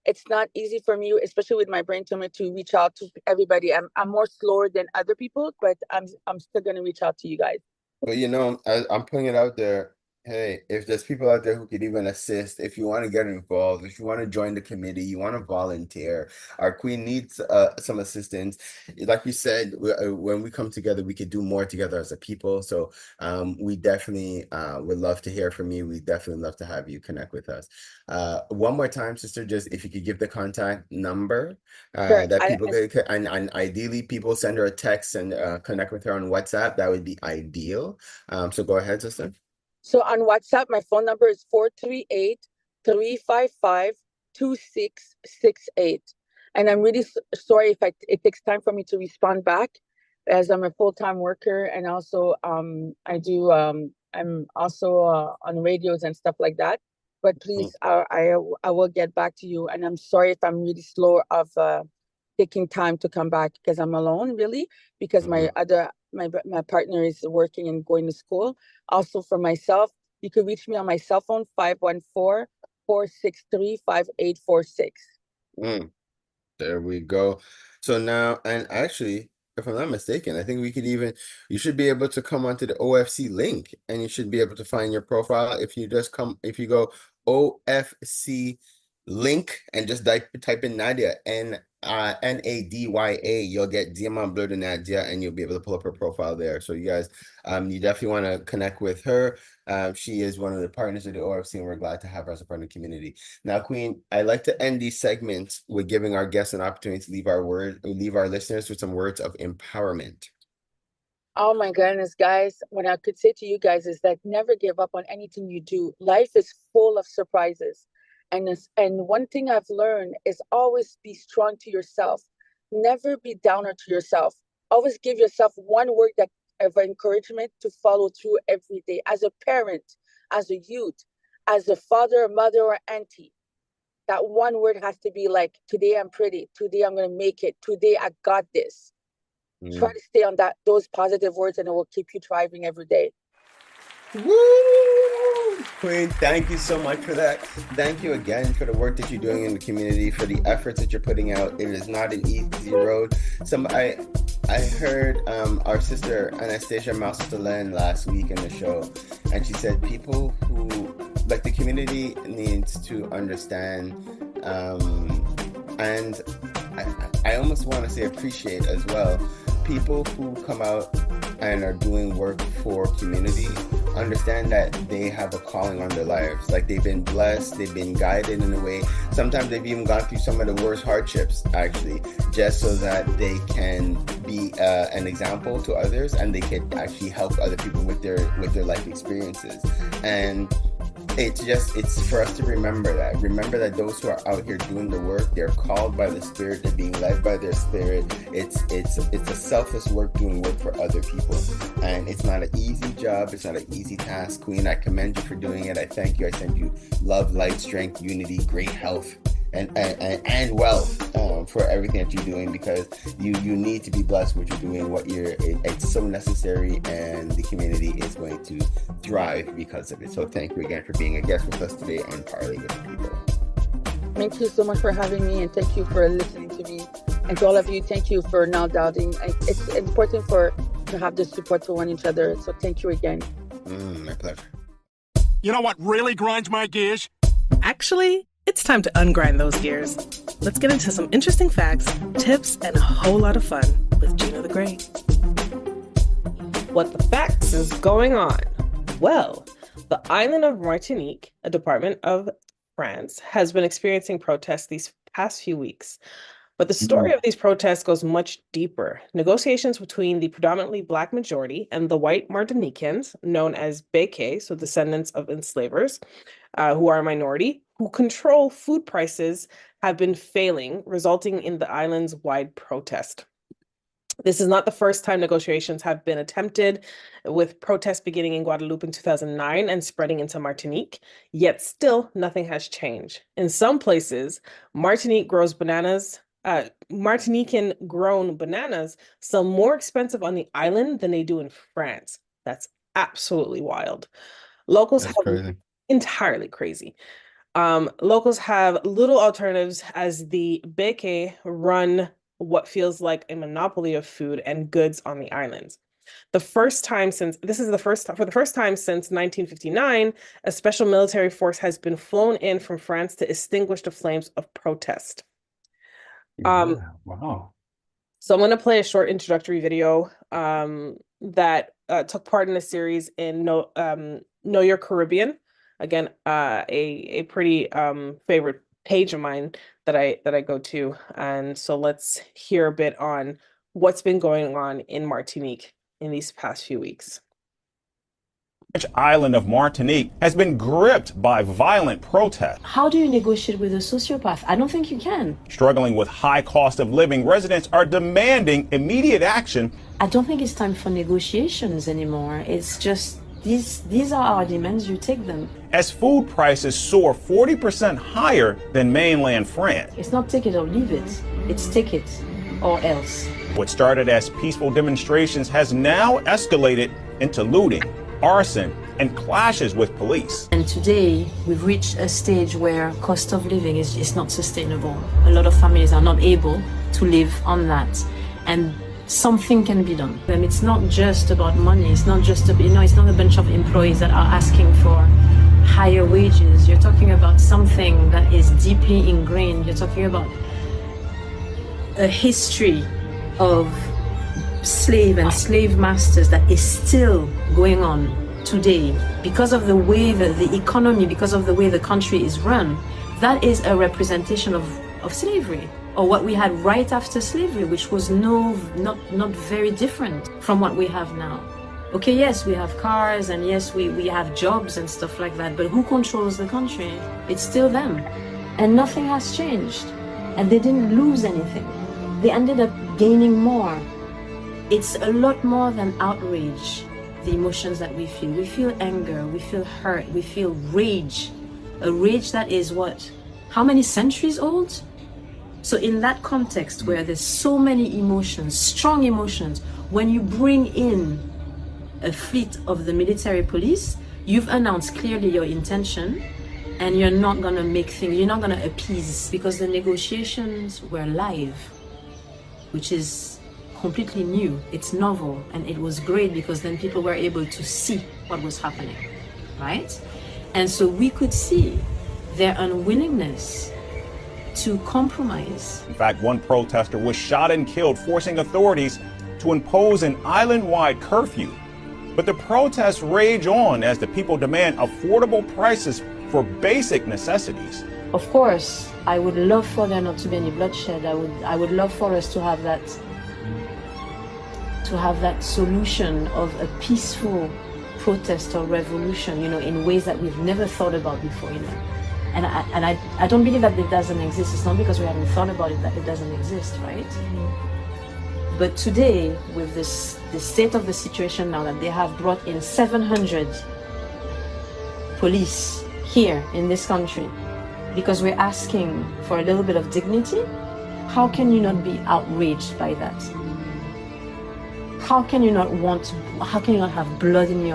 S8: it's not easy for me, especially with my brain tumor, to reach out to everybody. I'm more slower than other people, but I'm still going to reach out to you guys.
S3: But I'm putting it out there. Hey, if there's people out there who could even assist, if you want to get involved, if you want to join the committee, you want to volunteer, our queen needs some assistance. Like we said, when we come together, we could do more together as a people. So we definitely would love to hear from you. We definitely love to have you connect with us. One more time, sister, just if you could give the contact number that people could, and ideally people send her a text and connect with her on WhatsApp. That would be ideal. So go ahead, sister.
S8: So on WhatsApp, my phone number is 438-355-2668. And I'm really sorry if it takes time for me to respond back, as I'm a full-time worker. And also I'm also on radios and stuff like that. But please, I will get back to you. And I'm sorry if I'm really slow of taking time to come back because I'm alone, really, because my other My partner is working and going to school. Also for myself, you can reach me on my cell phone, 514-463-5846.
S3: There we go. So now, and actually, if I'm not mistaken, I think you should be able to come onto the OFC link and you should be able to find your profile. If you go OFC link and just type in Nadia, Nadya, you'll get Diamant Bleu de Nadia and you'll be able to pull up her profile there. So you guys, you definitely want to connect with her. She is one of the partners of the OFC and we're glad to have her as a part of the community. Now, Queen, I like to end these segments with giving our guests an opportunity to leave our listeners with some words of empowerment.
S8: Oh my goodness, guys. What I could say to you guys is that never give up on anything you do. Life is full of surprises. And one thing I've learned is always be strong to yourself. Never be downer to yourself. Always give yourself one word of encouragement to follow through every day. As a parent, as a youth, as a father, mother, or auntie, that one word has to be like, today I'm pretty. Today I'm going to make it. Today I got this. Try to stay on those positive words and it will keep you thriving every day.
S3: Woo! Queen, thank you so much for that. Thank you again for the work that you're doing in the community, for the efforts that you're putting out. It is not an easy road. I heard our sister Anastasia Maustelen last week in the show, and she said people who, like, the community needs to understand, and I almost want to say appreciate as well, people who come out and are doing work for community understand that they have a calling on their lives. Like, they've been blessed, they've been guided in a way. Sometimes they've even gone through some of the worst hardships, actually, just so that they can be an example to others and they can actually help other people with their life experiences. And it's for us to remember that those who are out here doing the work, they're called by the Spirit, they're being led by their Spirit. It's a selfless work, doing work for other people, and it's not an easy job, it's not an easy task. Queen, I commend you for doing it. I thank you. I send you love, light, strength, unity, great health, and wealth for everything that you're doing, because you need to be blessed with what you're doing. It's so necessary, and the community is going to thrive because of it. So thank you again for being a guest with us today on Parley with the People.
S8: Thank you so much for having me, and thank you for listening to me. And to all of you, thank you for not doubting. It's important to have this support for one each other. So thank you again.
S3: My pleasure.
S9: You know what really grinds my gears?
S1: Actually, it's time to ungrind those gears. Let's get into some interesting facts, tips, and a whole lot of fun with Gina the Great.
S4: What the facts is going on? Well, the island of Martinique, a department of France, has been experiencing protests these past few weeks. But the story of these protests goes much deeper. Negotiations between the predominantly Black majority and the white Martinicans, known as Béké, so descendants of enslavers, who are a minority, who control food prices, have been failing, resulting in the island's wide protest. This is not the first time negotiations have been attempted, with protests beginning in Guadeloupe in 2009 and spreading into Martinique, yet still nothing has changed. In some places, Martinican grown bananas sell more expensive on the island than they do in France. That's absolutely wild. Locals have
S3: Crazy.
S4: Entirely crazy. Locals have little alternatives as the Béké run what feels like a monopoly of food and goods on the islands. For the first time since 1959, a special military force has been flown in from France to extinguish the flames of protest.
S3: Wow.
S4: So I'm going to play a short introductory video that took part in a series in Know Your Caribbean. Again, a pretty favorite page of mine that I go to. And so let's hear a bit on what's been going on in Martinique in these past few weeks.
S10: The island of Martinique has been gripped by violent protests.
S11: How do you negotiate with a sociopath? I don't think you can.
S10: Struggling with high cost of living, residents are demanding immediate action.
S11: I don't think it's time for negotiations anymore. It's just these are our demands, you take them.
S10: As food prices soar 40% higher than mainland France.
S11: It's not take it or leave it. It's take it or else.
S10: What started as peaceful demonstrations has now escalated into looting, arson, and clashes with police.
S11: And today, we've reached a stage where cost of living is not sustainable. A lot of families are not able to live on that. And something can be done. And it's not just about money. It's not just, it's not a bunch of employees that are asking for higher wages. You're talking about something that is deeply ingrained. You're talking about a history of slave and slave masters that is still going on today because of the way that the economy, because of the way the country is run. That is a representation of slavery, or what we had right after slavery, which was not very different from what we have now. Okay, yes, we have cars, and yes, we have jobs and stuff like that, but who controls the country? It's still them. And nothing has changed. And they didn't lose anything. They ended up gaining more. It's a lot more than outrage, the emotions that we feel. We feel anger, we feel hurt, we feel rage. A rage that is what? How many centuries old? So in that context where there's so many emotions, strong emotions, when you bring in a fleet of the military police, you've announced clearly your intention, and you're not gonna make things, you're not gonna appease, because the negotiations were live, which is completely new. It's novel, and it was great because then people were able to see what was happening, right? And so we could see their unwillingness to compromise.
S10: In fact, one protester was shot and killed, forcing authorities to impose an island-wide curfew. But the protests rage on as the people demand affordable prices for basic necessities.
S11: Of course, I would love for there not to be any bloodshed. I would love for us to have that solution of a peaceful protest or revolution, in ways that we've never thought about before, And I don't believe that it doesn't exist. It's not because we haven't thought about it that it doesn't exist, right? But today, with the state of the situation now, that they have brought in 700 police here in this country because we're asking for a little bit of dignity, how can you not be outraged by that? How can you not have blood in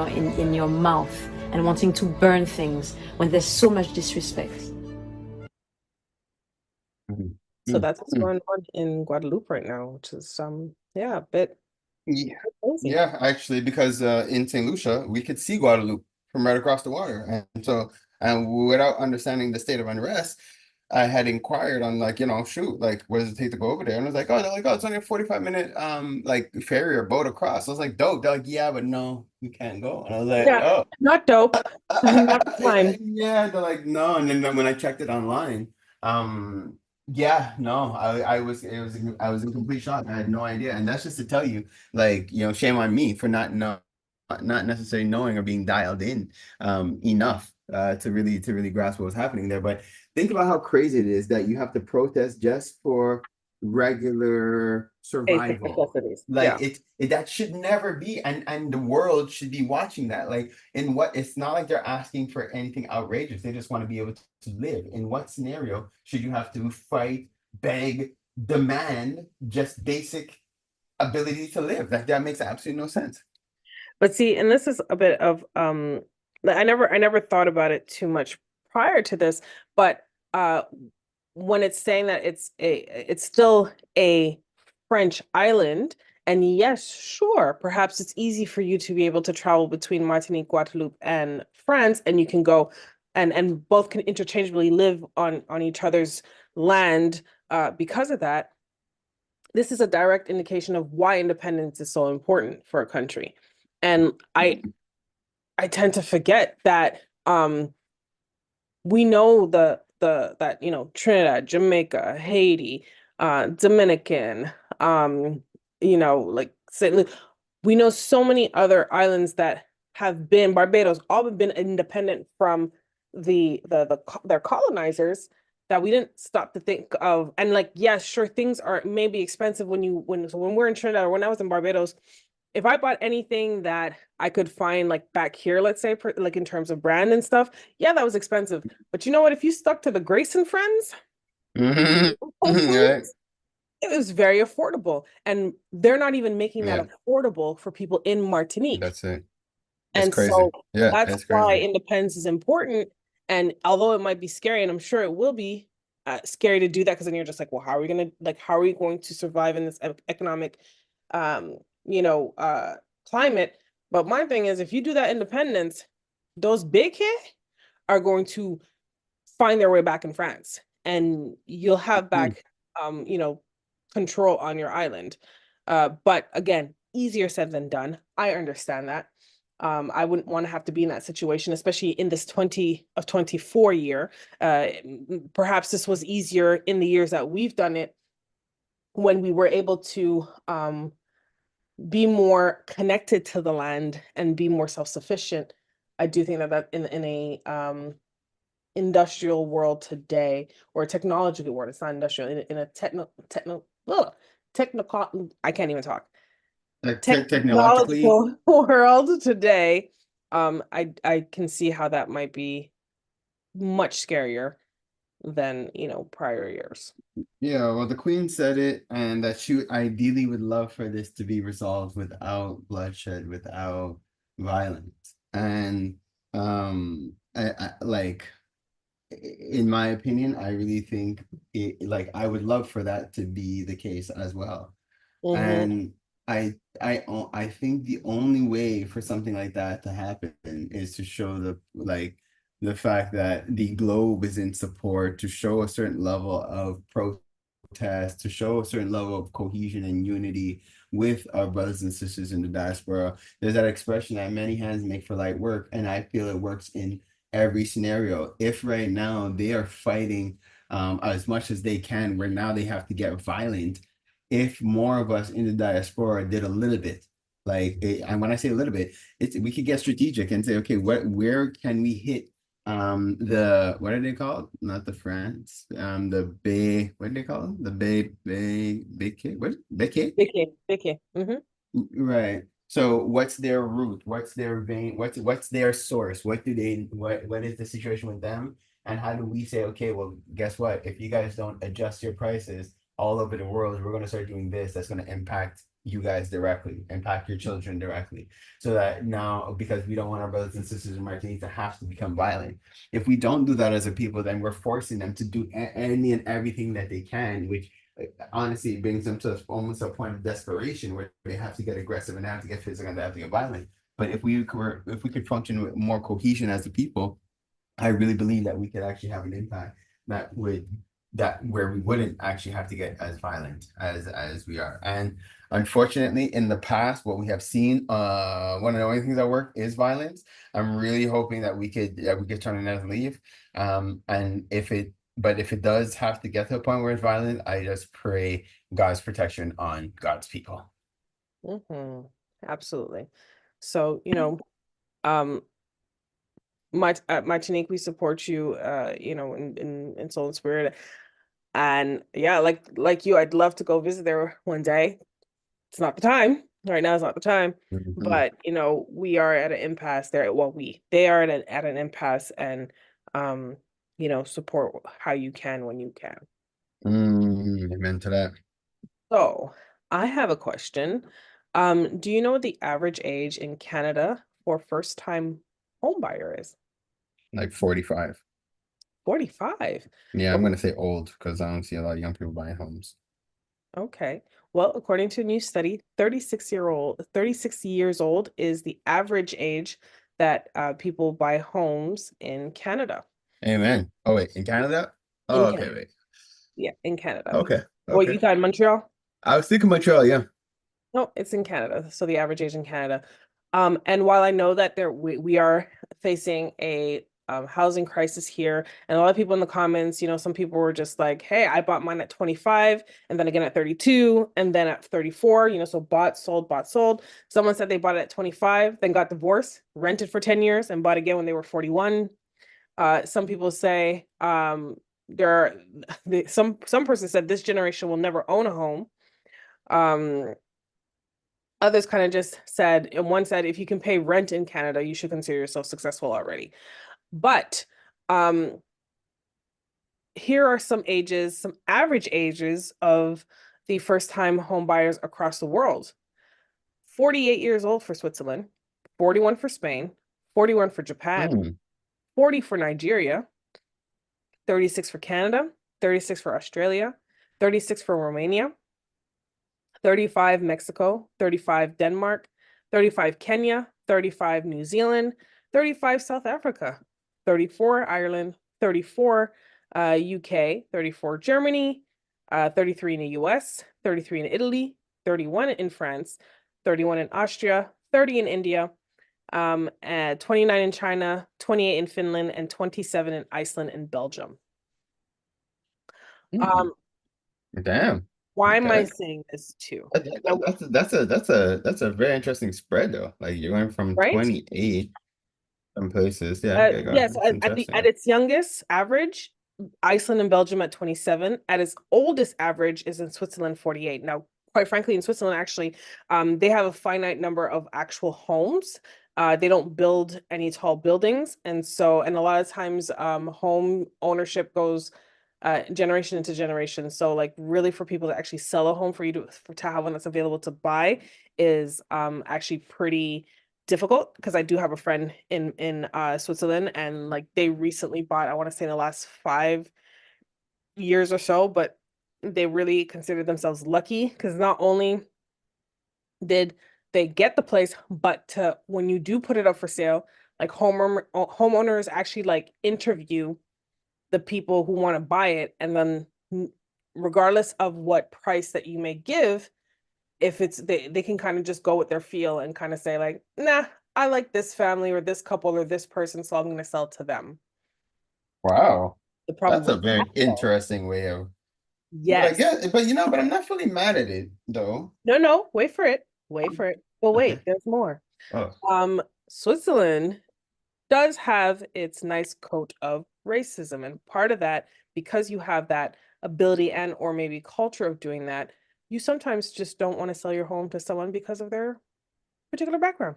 S11: your mouth and wanting to burn things when there's so much disrespect?
S4: So that's what's going on in Guadeloupe right now, which is a bit crazy.
S3: Yeah, actually, because in St. Lucia, we could see Guadeloupe from right across the water. And without understanding the state of unrest, I had inquired on what does it take to go over there? And I was like, it's only a 45-minute ferry or boat across. I was like, dope. They're like, yeah, but no, you can't go. And I was like, oh,
S4: not dope. Not fine.
S3: Yeah, they're like, no. And then when I checked it online, I was in complete shock. I had no idea. And that's just to tell you, shame on me for not necessarily knowing or being dialed in enough to really grasp what was happening there. But think about how crazy it is that you have to protest just for regular survival. That should never be, and the world should be watching that. It's not like they're asking for anything outrageous. They just want to be able to live. In what scenario should you have to fight, beg, demand just basic ability to live? That makes absolutely no sense.
S4: But see, and this is a bit of I never thought about it too much prior to this, but when it's saying that it's still a French island, and yes, sure, perhaps it's easy for you to be able to travel between Martinique, Guadeloupe, and France, and you can go and both can interchangeably live on each other's land because of that. This is a direct indication of why independence is so important for a country. And I tend to forget that we know that Trinidad, Jamaica, Haiti, Dominican, St. Louis, we know so many other islands that have been, Barbados, all have been independent from their colonizers, that we didn't stop to think of. And yes, sure, things are maybe expensive when we're in Trinidad, or when I was in Barbados. If I bought anything that I could find back here, let's say, in terms of brand and stuff, yeah, that was expensive. But you know what? If you stuck to the Grace and Friends,
S3: right.
S4: It was very affordable, and they're not even making that
S3: Yeah,
S4: affordable for people in Martinique.
S3: that's it. It's
S4: And
S3: crazy.
S4: so
S3: Yeah,
S4: that's
S3: it's
S4: why
S3: crazy.
S4: independence is important. And although it might be scary, and I'm sure it will be scary to do that, because then you're just like, well, how are we going to survive in this economic, um, climate? But my thing is, if you do that independence, those big hit are going to find their way back in France, and you'll have
S3: Mm.
S4: back, control on your island. But again, easier said than done. I understand that. I wouldn't want to have to be in that situation, especially in this 2024 year. Perhaps this was easier in the years that we've done it, when we were able to be more connected to the land and be more self-sufficient. I do think that in a industrial world today, or a technological world, it's not industrial, in a technical, I can't even talk,
S3: Like technologically,
S4: technological world today, I can see how that might be much scarier than, prior years.
S3: yeah, well, the Queen said it, and that she ideally would love for this to be resolved without bloodshed, without violence. And like, in my opinion, I really think like I would love for that to be the case as well.
S4: Mm-hmm.
S3: And I think the only way for something like that to happen is to show the fact that the globe is in support, to show a certain level of protest, to show a certain level of cohesion and unity with our brothers and sisters in the diaspora. There's that expression that many hands make for light work, and I feel it works in every scenario. If right now they are fighting as much as they can, where now they have to get violent, if more of us in the diaspora did a little bit, and when I say a little bit, we could get strategic and say, okay, where can we hit what are they called? Not the France, the Bay, what do they call them? The Bay, what? Bay?
S4: Vicky. Mm-hmm.
S3: Right. So what's their root? What's their vein? What's their source? What is the situation with them? And how do we say, okay, well, guess what? If you guys don't adjust your prices all over the world, we're going to start doing this. That's going to impact you guys directly, impact your children directly. So that now, because we don't want our brothers and sisters in Martinique to have to become violent. If we don't do that as a people, then we're forcing them to do any and everything that they can, which honestly, it brings them to almost a point of desperation where they have to get aggressive and they have to get physical and they have to get violent. But if we could function with more cohesion as a people, I really believe that we could actually have an impact where we wouldn't actually have to get as violent as we are. And unfortunately, in the past, what we have seen, one of the only things that work is violence. I'm really hoping that we could turn another leaf. But if it does have to get to a point where it's violent, I just pray God's protection on God's people.
S4: Mm-hmm. Absolutely. So, Martinique, we support you, in soul and spirit. And yeah, like you, I'd love to go visit there one day. It's not the time. Right now is not the time.
S3: Mhm.
S4: But, we are at an impasse there. Well, they are at an impasse, and support how you can when you can.
S3: Amen to that.
S4: So I have a question. Do you know what the average age in Canada for first-time home buyer is?
S3: Like 45.
S4: 45.
S3: Yeah, I'm
S4: Well,
S3: gonna say old because I don't see a lot of young people buying homes.
S4: okay. Well, according to a new study, 36 years old is the average age that people buy homes in Canada.
S3: Amen. Oh wait, in Canada?
S4: In
S3: Oh, okay,
S4: Canada.
S3: wait.
S4: Yeah, in Canada.
S3: Okay.
S4: Well, you thought Montreal?
S3: I was thinking Montreal, yeah.
S4: No, it's in Canada. So the average age in Canada. And while I know that we are facing a housing crisis here, and a lot of people in the comments, some people were just like, hey, I bought mine at 25, and then again at 32, and then at 34, so bought, sold. Someone said they bought it at 25, then got divorced, rented for 10 years, and bought again when they were 41. Some people say some person said this generation will never own a home. Others kind of just said, and one said, if you can pay rent in Canada, you should consider yourself successful already. But here are some average ages of the first-time home buyers across the world. 48 years old for Switzerland, 41 for Spain, 41 for Japan, 40 for Nigeria, 36 for Canada, 36 for Australia, 36 for Romania, 35 Mexico, 35 Denmark, 35 Kenya, 35 New Zealand, 35 South Africa, 34 Ireland, 34 UK, 34 Germany, 33 in the US, 33 in Italy, 31 in France, 31 in Austria, 30 in India, 29 in China, 28 in Finland, and 27 in Iceland and Belgium.
S3: Damn.
S4: Why am I
S3: Okay.
S4: saying this too?
S3: That's a very interesting spread though. Like you're going from
S4: Right?
S3: 28 some places. Yeah, okay, got it.
S4: Yes,
S3: That's interesting.
S4: at its youngest average, Iceland and Belgium at 27. At its oldest average is in Switzerland, 48. Now, quite frankly, in Switzerland, actually, they have a finite number of actual homes. They don't build any tall buildings. And a lot of times home ownership goes generation into generation. So like really for people to actually sell a home for you to have one that's available to buy is actually pretty difficult, because I do have a friend in Switzerland, and like they recently bought, I want to say in the last 5 years or so, but they really consider themselves lucky, because not only did they get the place, but when you do put it up for sale, like homeowners actually like interview the people who want to buy it, and then regardless of what price that you may give, if it's they can kind of just go with their feel and kind of say like, nah, I like this family or this couple or this person, so I'm going to sell to them.
S3: Wow.
S4: The problem
S3: That's a
S4: with
S3: very
S4: that, though,
S3: interesting way of
S4: yes.
S3: But I guess, but I'm not fully mad at it though.
S4: No, wait for it. Well, wait,
S3: Okay.
S4: there's more.
S3: Oh.
S4: Switzerland does have its nice coat of racism, and part of that, because you have that ability and or maybe culture of doing that, you sometimes just don't want to sell your home to someone because of their particular background.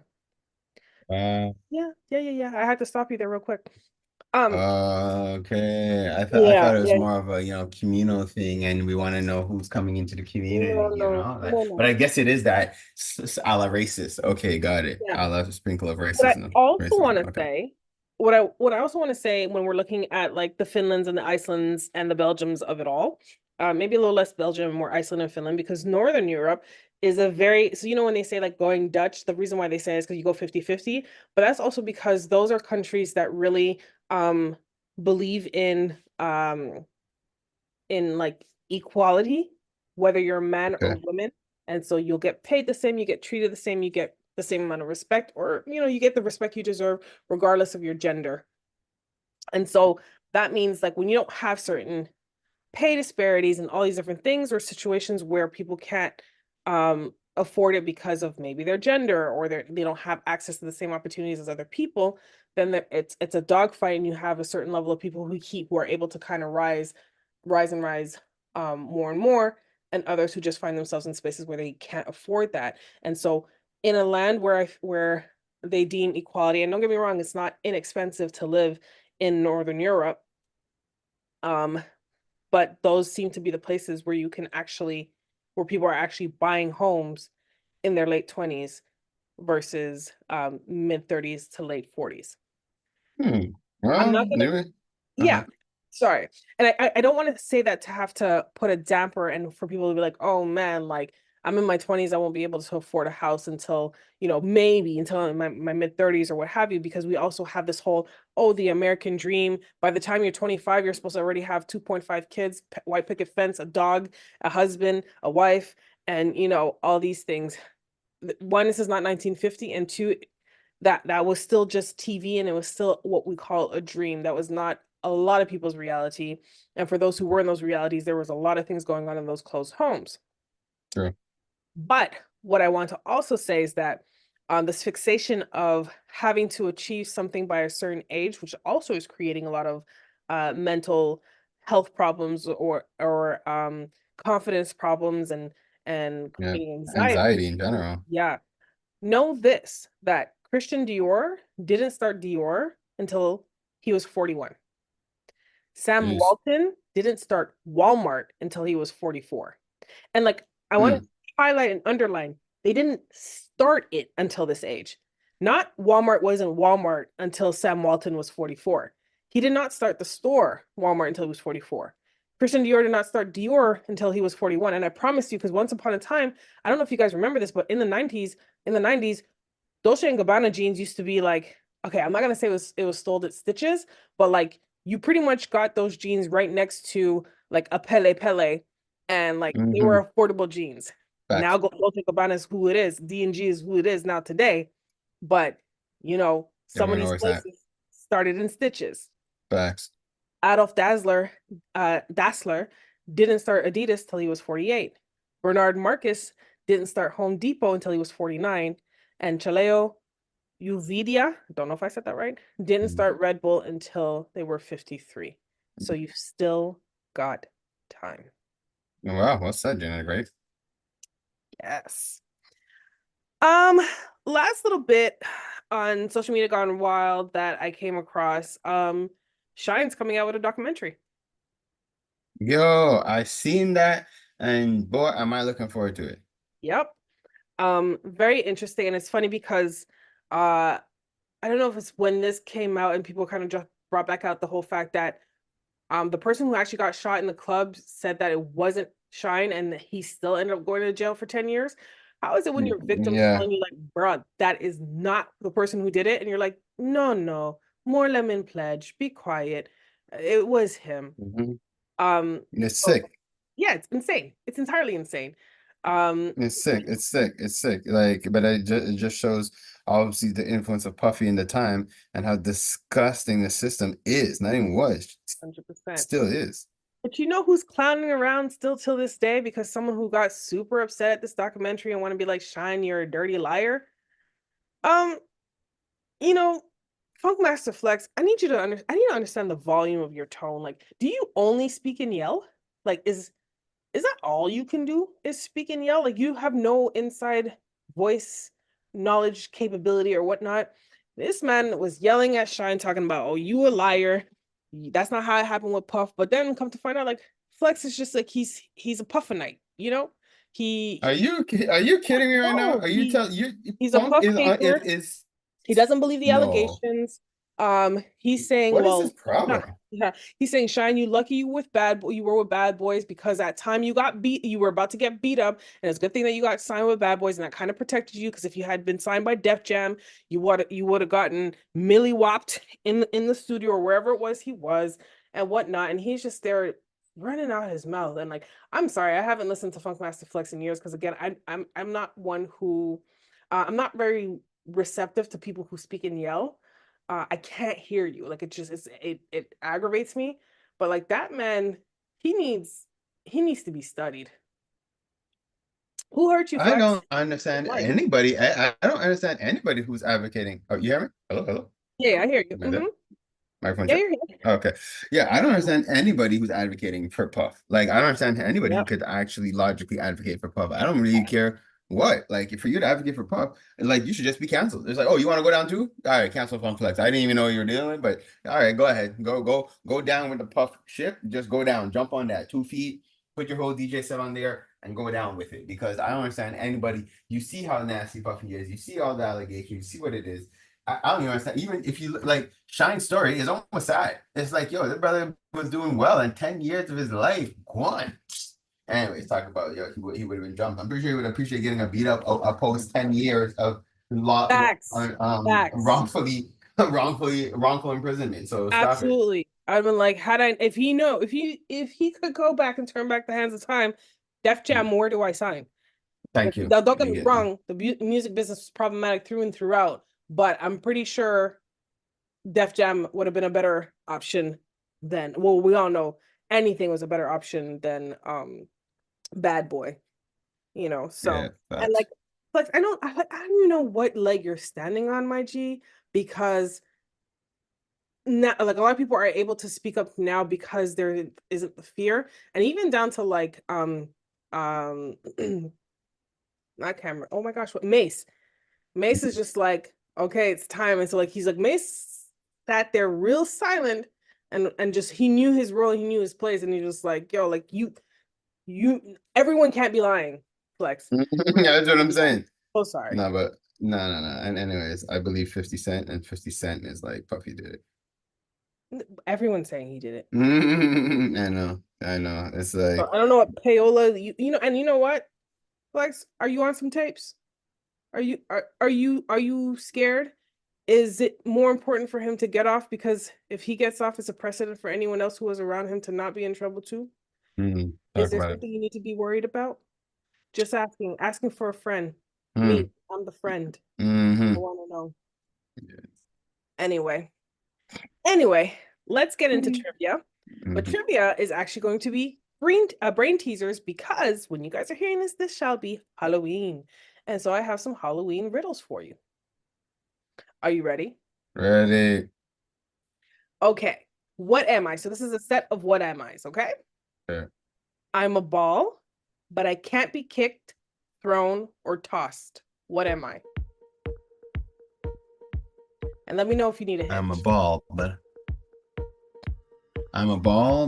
S4: Yeah. I had to stop you there real quick.
S3: Okay. I thought it was more of a, communal thing, and we want to know who's coming into the community,
S4: No.
S3: But I guess it is that a la racist. Okay, got it.
S4: Yeah.
S3: A la sprinkle of
S4: What I
S3: racism.
S4: also want to say, what I also want to say when we're looking at like the Finlands and the Icelands and the Belgiums of it all, maybe a little less Belgium, more Iceland and Finland, because Northern Europe is so when they say like going Dutch, the reason why they say it is because you go 50-50, but that's also because those are countries that really believe in like equality, whether you're a man or woman. And so you'll get paid the same, you get treated the same, you get the same amount of respect, or you get the respect you deserve regardless of your gender. And so that means like when you don't have certain pay disparities and all these different things, or situations where people can't afford it because of maybe their gender, or they don't have access to the same opportunities as other people, then it's a dogfight, and you have a certain level of people who are able to kind of rise more and more, and others who just find themselves in spaces where they can't afford that. And so in a land where they deem equality, and don't get me wrong, it's not inexpensive to live in Northern Europe, but those seem to be the places where where people are actually buying homes in their late 20s versus mid 30s to late 40s. I'm not gonna, yeah, sorry. And I don't want to say that to have to put a damper and for people to be like, oh man, like I'm in my 20s, I won't be able to afford a house until, maybe until my mid 30s or what have you, because we also have this whole, the American dream. By the time you're 25, you're supposed to already have 2.5 kids, white picket fence, a dog, a husband, a wife, and, all these things. One, this is not 1950, and two, that was still just TV, and it was still what we call a dream. That was not a lot of people's reality. And for those who were in those realities, there was a lot of things going on in those closed homes.
S3: True.
S4: But what I want to also say is that this fixation of having to achieve something by a certain age, which also is creating a lot of mental health problems or confidence problems and creating
S3: anxiety in general.
S4: Yeah. Know this, that Christian Dior didn't start Dior until he was 41. Sam Walton didn't start Walmart until he was 44. And like, I want to highlight and underline, they didn't start it until this age. Not Walmart wasn't Walmart until Sam Walton was 44. He did not start the store Walmart until he was 44. Christian Dior did not start Dior until he was 41. And I promise you, because once upon a time, I don't know if you guys remember this, but in the 90s, Dolce & Gabbana jeans used to be like, okay, I'm not going to say it was sold at Stitches, but like you pretty much got those jeans right next to like a Pele, and like they were affordable jeans.
S3: Facts.
S4: Now Dolce & Gabbana is who it is. D&G is who it is now today. But, you know, some of these places started in Stitches.
S3: Facts.
S4: Adolf Dassler didn't start Adidas till he was 48. Bernard Marcus didn't start Home Depot until he was 49. And Chaleo Uvidia, don't know if I said that right, didn't start Red Bull until they were 53. So you've still got time.
S3: Wow, what's that, Jenna? Great.
S4: Yes. Last little bit on social media gone wild that I came across. Shine's coming out with a documentary.
S3: Yo, I seen that, and boy, am I looking forward to it.
S4: Yep. Very interesting, and it's funny because I don't know if it's when this came out and people kind of just brought back out the whole fact that the person who actually got shot in the club said that it wasn't Shine and he still ended up going to jail for 10 years. How is it when your victim's telling you like, bro, that is not the person who did it? And you're like, no, more lemon pledge, be quiet. It was him.
S3: It's sick.
S4: Yeah, it's insane. It's entirely insane.
S3: It's sick. Like, but it just shows obviously the influence of Puffy in the time and how disgusting the system is. Not even was,
S4: 100%.
S3: Still is.
S4: But you know who's clowning around still till this day because someone who got super upset at this documentary and want to be like, Shine, you're a dirty liar. You know, Funkmaster Flex, I need to understand the volume of your tone. Like, do you only speak and yell? Like, is that all you can do is speak and yell? Like, you have no inside voice knowledge capability or whatnot. This man was yelling at Shine, talking about, oh, you a liar. That's not how it happened with Puff. But then come to find out, like, Flex is just like he's a Puffanite, you know?
S3: Are you kidding me right now? Are you telling you
S4: he's a puff caper. He doesn't believe the allegations. He's saying,
S3: what is his problem?
S4: He's saying, Shine, you lucky you were with bad boys because that time you were about to get beat up, and it's a good thing that you got signed with bad boys, and that kind of protected you, because if you had been signed by Def Jam, you would have gotten milli whopped in the studio or wherever it was he was and whatnot. And he's just there running out his mouth. And like, I'm sorry, I haven't listened to Funkmaster Flex in years because again, I'm not one who I'm not very receptive to people who speak and yell. I can't hear you. Like, it aggravates me. But like, that man, he needs to be studied. Who hurt you? Flex?
S3: I don't understand anybody. I don't understand anybody who's advocating. Oh, you hear me? Hello.
S4: Yeah, I hear you.
S3: Microphone. Yeah, okay. Yeah, I don't understand anybody who's advocating for Puff. Like, I don't understand anybody who could actually logically advocate for Puff. I don't really care. What? Like, for you to advocate for Puff, like, you should just be canceled. It's like, oh, you want to go down too? All right, cancel Funk Flex. I didn't even know you were dealing, but all right, go ahead. Go down with the Puff ship. Just go down. Jump on that 2 feet. Put your whole DJ set on there and go down with it. Because I don't understand anybody. You see how nasty Puffy is. You see all the allegations. You see what it is. I don't even understand. Even if you like, Shine's story is almost sad. It's like, yo, this brother was doing well, and 10 years of his life gone. Anyways, talk about he would have been jumped. I'm pretty sure he would appreciate getting a beat up post 10 years of wrongful imprisonment. So
S4: absolutely, I've been like, if he could go back and turn back the hands of time, Def Jam, where do I sign?
S3: Thank you.
S4: Now, don't get me wrong, the music business was problematic through and throughout, but I'm pretty sure Def Jam would have been a better option than. Well, we all know anything was a better option than Bad Boy, you know. So and like I don't even know what leg you're standing on, my G, because now, like, a lot of people are able to speak up now because there isn't the fear, and even down to like not Cameron. Oh my gosh, what Mace is just like, okay, it's time. And so like he's like, Mace sat there real silent and just he knew his role, he knew his place, and he just like, yo, like Everyone can't be lying, Flex.
S3: That's what I'm saying.
S4: Oh, sorry.
S3: No, but no. And anyways, I believe 50 Cent, and 50 Cent is like Puffy did it.
S4: Everyone's saying he did it.
S3: I know. It's like
S4: I don't know what payola, and you know what, Flex, are you on some tapes? Are you scared? Is it more important for him to get off, because if he gets off, it's a precedent for anyone else who was around him to not be in trouble too? Is there something you need to be worried about? Just asking for a friend. Me, I'm the friend. I want to know. Anyway, let's get into trivia. But trivia is actually going to be brain teasers, because when you guys are hearing this shall be Halloween. And so I have some Halloween riddles for you. Are you ready?
S3: Ready.
S4: Okay. What am I? So this is a set of what am I's, okay?
S3: Yeah.
S4: I'm a ball, but I can't be kicked, thrown, or tossed. What am I? And let me know if you need a hint.
S3: I'm a ball,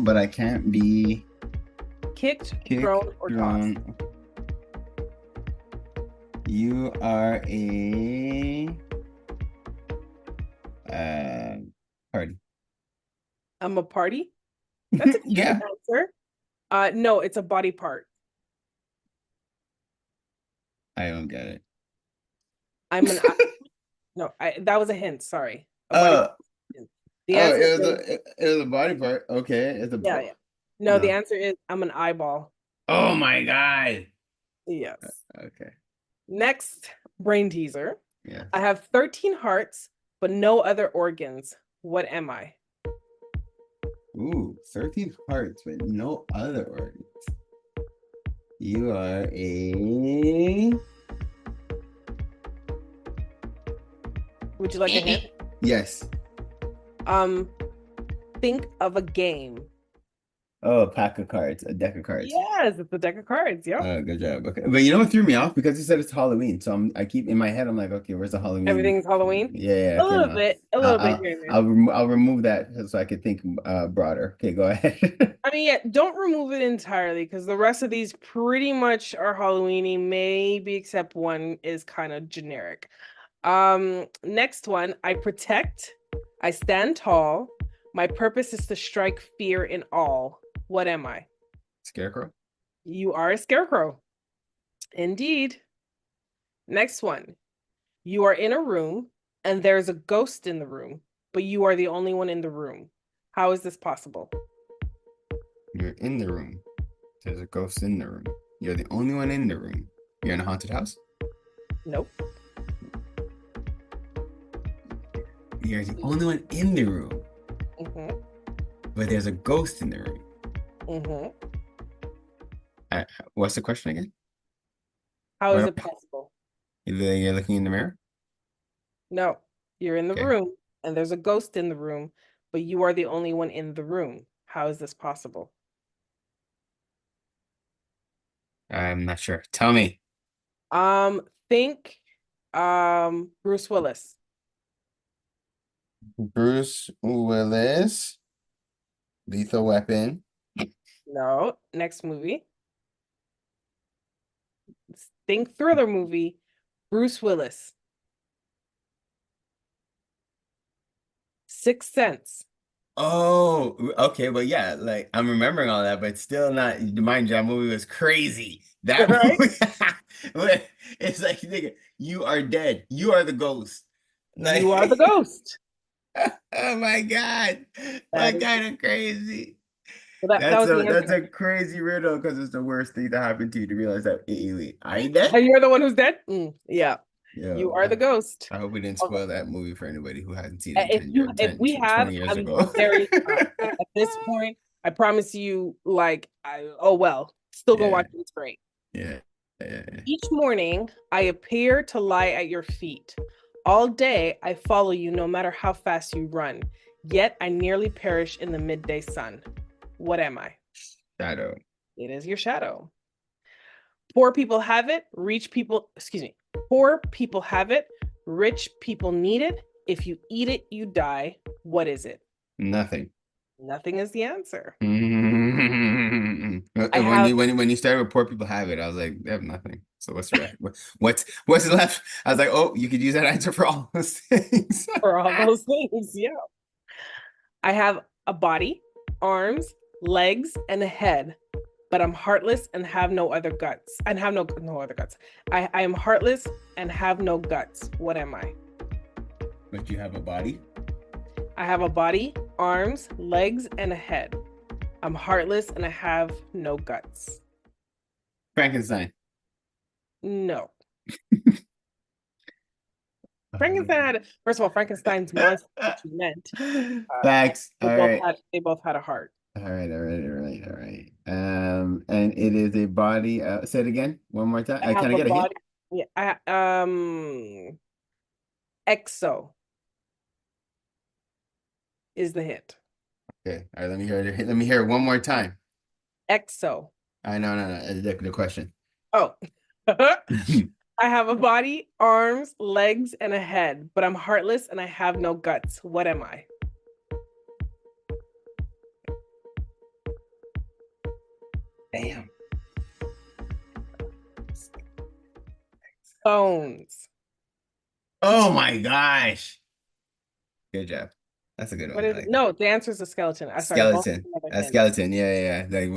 S3: but I can't be
S4: kicked, thrown, or tossed.
S3: You are a party.
S4: I'm a party? That's a good answer. No, it's a body part.
S3: I don't get it.
S4: I'm an no, that was a hint, sorry.
S3: The
S4: answer
S3: it was a body part. Okay. It's a
S4: yeah. No, the answer is I'm an eyeball.
S3: Oh my God.
S4: Yes.
S3: Okay.
S4: Next brain teaser.
S3: Yeah.
S4: I have 13 hearts, but no other organs. What am I?
S3: Ooh, 13 hearts, but no other organs. You are a...
S4: Would you like a hint?
S3: Yes.
S4: Think of a game.
S3: Oh, a pack of cards, a deck of cards.
S4: Yes, it's a deck of cards. Yeah.
S3: Good job. Okay, but you know what threw me off? Because you said it's Halloween, so I keep in my head. I'm like, okay, where's the Halloween?
S4: Everything's Halloween.
S3: Yeah.
S4: A little bit.
S3: I'll remove that so I could think broader. Okay, go ahead.
S4: I mean, yeah, don't remove it entirely, because the rest of these pretty much are Halloweeny, maybe except one is kind of generic. Next one, I protect. I stand tall. My purpose is to strike fear in all. What am I?
S3: Scarecrow.
S4: You are a scarecrow. Indeed. Next one. You are in a room and there's a ghost in the room, but you are the only one in the room. How is this possible?
S3: You're in the room. There's a ghost in the room. You're the only one in the room. You're in a haunted house?
S4: Nope.
S3: You're the only one in the room. But there's a ghost in the room. What's the question again?
S4: How is it possible?
S3: You're looking in the mirror?
S4: No, you're in the room and there's a ghost in the room, but you are the only one in the room. How is this possible?
S3: I'm not sure. Tell me.
S4: Think Bruce Willis.
S3: Bruce Willis. Lethal Weapon.
S4: No, next movie. Think thriller movie. Bruce Willis. Sixth Sense.
S3: Oh, okay, but yeah, like I'm remembering all that, but still not. Mind you, that movie was crazy. That movie, it's like, nigga, you are dead. You are the ghost.
S4: Like, you are the ghost.
S3: Oh my God, that kind of crazy.
S4: Well,
S3: that's a crazy riddle, because it's the worst thing that happened to you to realize that I ain't dead.
S4: And you're the one who's dead. Yeah. You are the ghost.
S3: I hope we didn't spoil that movie for anybody who hasn't seen it.
S4: If we have,
S3: 20 years ago.
S4: At this point, I promise you, still go watch it. It's great.
S3: Yeah.
S4: Each morning, I appear to lie at your feet. All day, I follow you no matter how fast you run. Yet, I nearly perish in the midday sun. What am I?
S3: Shadow.
S4: It is your shadow. Poor people have it. Poor people have it. Rich people need it. If you eat it, you die. What is it?
S3: Nothing.
S4: Nothing is the answer.
S3: When you started with poor people have it, I was like, they have nothing. So what's right? What's left? I was like, oh, you could use that answer for all those things.
S4: For all those things, yeah. I have a body, arms, legs, and a head, but I'm heartless and have no other guts. And have no other guts. I am heartless and have no guts. What am I?
S3: But you have a body?
S4: I have a body, arms, legs, and a head. I'm heartless and I have no guts.
S3: Frankenstein.
S4: No. Frankenstein had, first of all, Frankenstein's monster meant.
S3: Facts.
S4: They both had a heart.
S3: All right. And it is a body. Say it again one more time. Can I get a hint?
S4: Yeah. Exo is the hint.
S3: Okay. All right. Let me hear it. Let me hear it one more time.
S4: Exo.
S3: No. The question.
S4: Oh. I have a body, arms, legs, and a head, but I'm heartless and I have no guts. What am I?
S3: Damn.
S4: Bones.
S3: Oh my gosh. Good job. That's a good one.
S4: No, the answer is a skeleton.
S3: Skeleton. A skeleton. Yeah. Like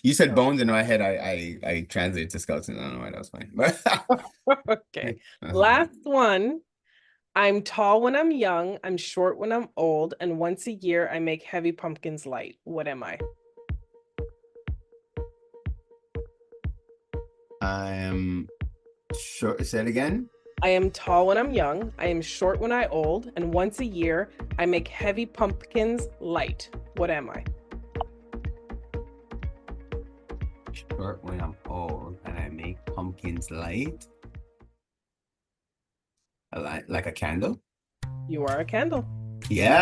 S3: you said bones in my head. I translated to skeleton. I don't know why that was funny.
S4: Okay. Last one. I'm tall when I'm young. I'm short when I'm old. And once a year, I make heavy pumpkins light. What am I?
S3: I am short. Say it again.
S4: I am tall when I'm young. I am short when I'm old. And once a year, I make heavy pumpkins light. What am I?
S3: Short when I'm old and I make pumpkins light. Like a candle?
S4: You are a candle.
S3: Yeah.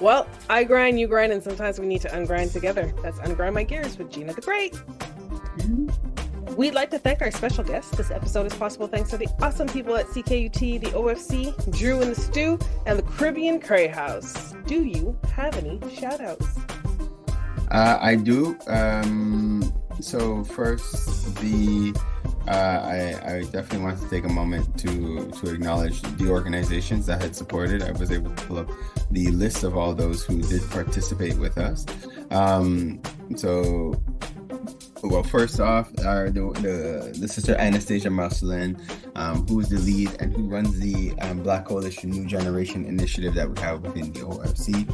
S4: Well, I grind, you grind, and sometimes we need to ungrind together. That's Ungrind My Gears with Gina the Great. We'd like to thank our special guests. This episode is possible thanks to the awesome people at CKUT, the OFC, Drew and the Stew, and the Caribbean Curry House. Do you have any shout outs?
S3: I do. So first, I definitely want to take a moment to acknowledge the organizations that had supported. I was able to pull up the list of all those who did participate with us. Well, first off, the sister Anastasia Marcelin, who is the lead and who runs the Black Coalition New Generation initiative that we have within the OFC.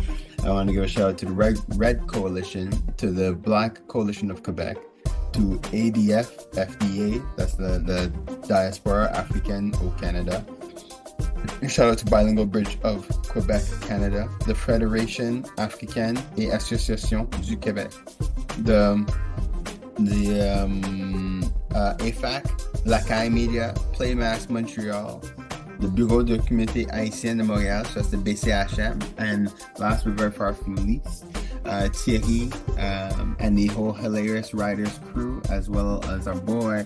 S3: I want to give a shout out to the Red Coalition, to the Black Coalition of Quebec, to ADF, FDA, that's the Diaspora Africaine au Canada. Shout out to Bilingual Bridge of Quebec, Canada, the Fédération Africaine et Association du Québec, the AFAC, Lacaille Media, Playmass Montreal, the Bureau de Communauté Haïtienne de Montréal, so that's the BCHM, and last but very far from least, Thierry and the whole Hilarious Riders crew, as well as our boy.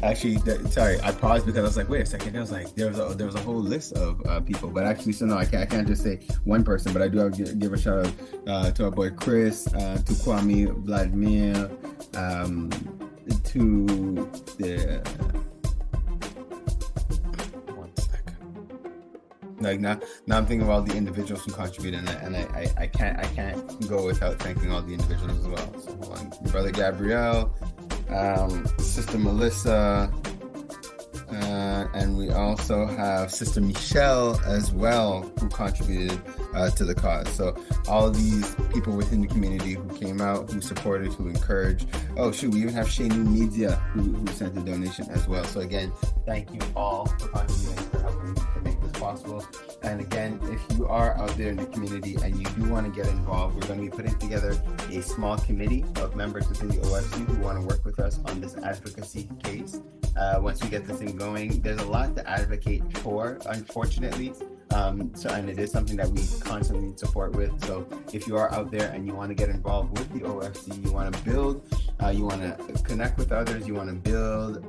S3: Actually, sorry, I paused because I was like, wait a second. I was like, there was a whole list of people, but actually, so no, I can't just say one person, but I do have to give a shout out to our boy Chris, to Kwame, Vladimir, to the. One second. Like now I'm thinking of all the individuals who contributed, and I can't go without thanking all the individuals as well. So hold on, brother Gabrielle. Sister Melissa, and we also have Sister Michelle as well, who contributed to the cause. So all of these people within the community who came out, who supported, who encouraged. Oh shoot, we even have Shanu Media who sent a donation as well. So again, thank you all for contributing, for helping to make this possible. And again, if you are out there in the community and you do want to get involved, we're going to be putting together a small committee of members within the OFC who want to work with us on this advocacy case. Once we get this thing going, there's a lot to advocate for, unfortunately. And it is something that we constantly need support with. So if you are out there and you want to get involved with the OFC, you want to build, you want to connect with others, you want to build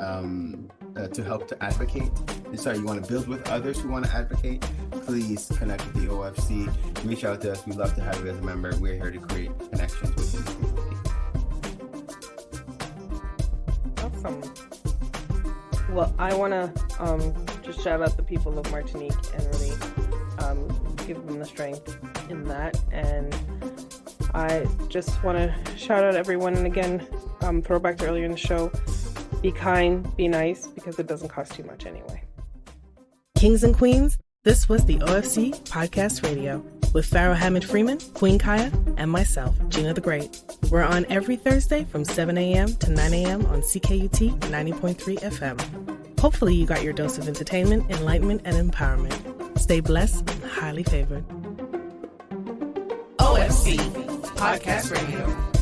S3: to help to advocate, you want to build with others who want to advocate, please connect with the OFC. Reach out to us. We'd love to have you as a member. We're here to create connections within the community.
S4: Awesome. Well, I want to just shout out the people of Martinique and really give them the strength in that. And I just want to shout out everyone. And again, throw back to earlier in the show. Be kind, be nice, because it doesn't cost too much anyway.
S1: Kings and queens, this was the OFC Podcast Radio with Pharaoh Hammond Freeman, Queen Kaya, and myself, Gina the Great. We're on every Thursday from 7 a.m. to 9 a.m. on CKUT 90.3 FM. Hopefully you got your dose of entertainment, enlightenment, and empowerment. Stay blessed and highly favored.
S2: OFC Podcast Radio.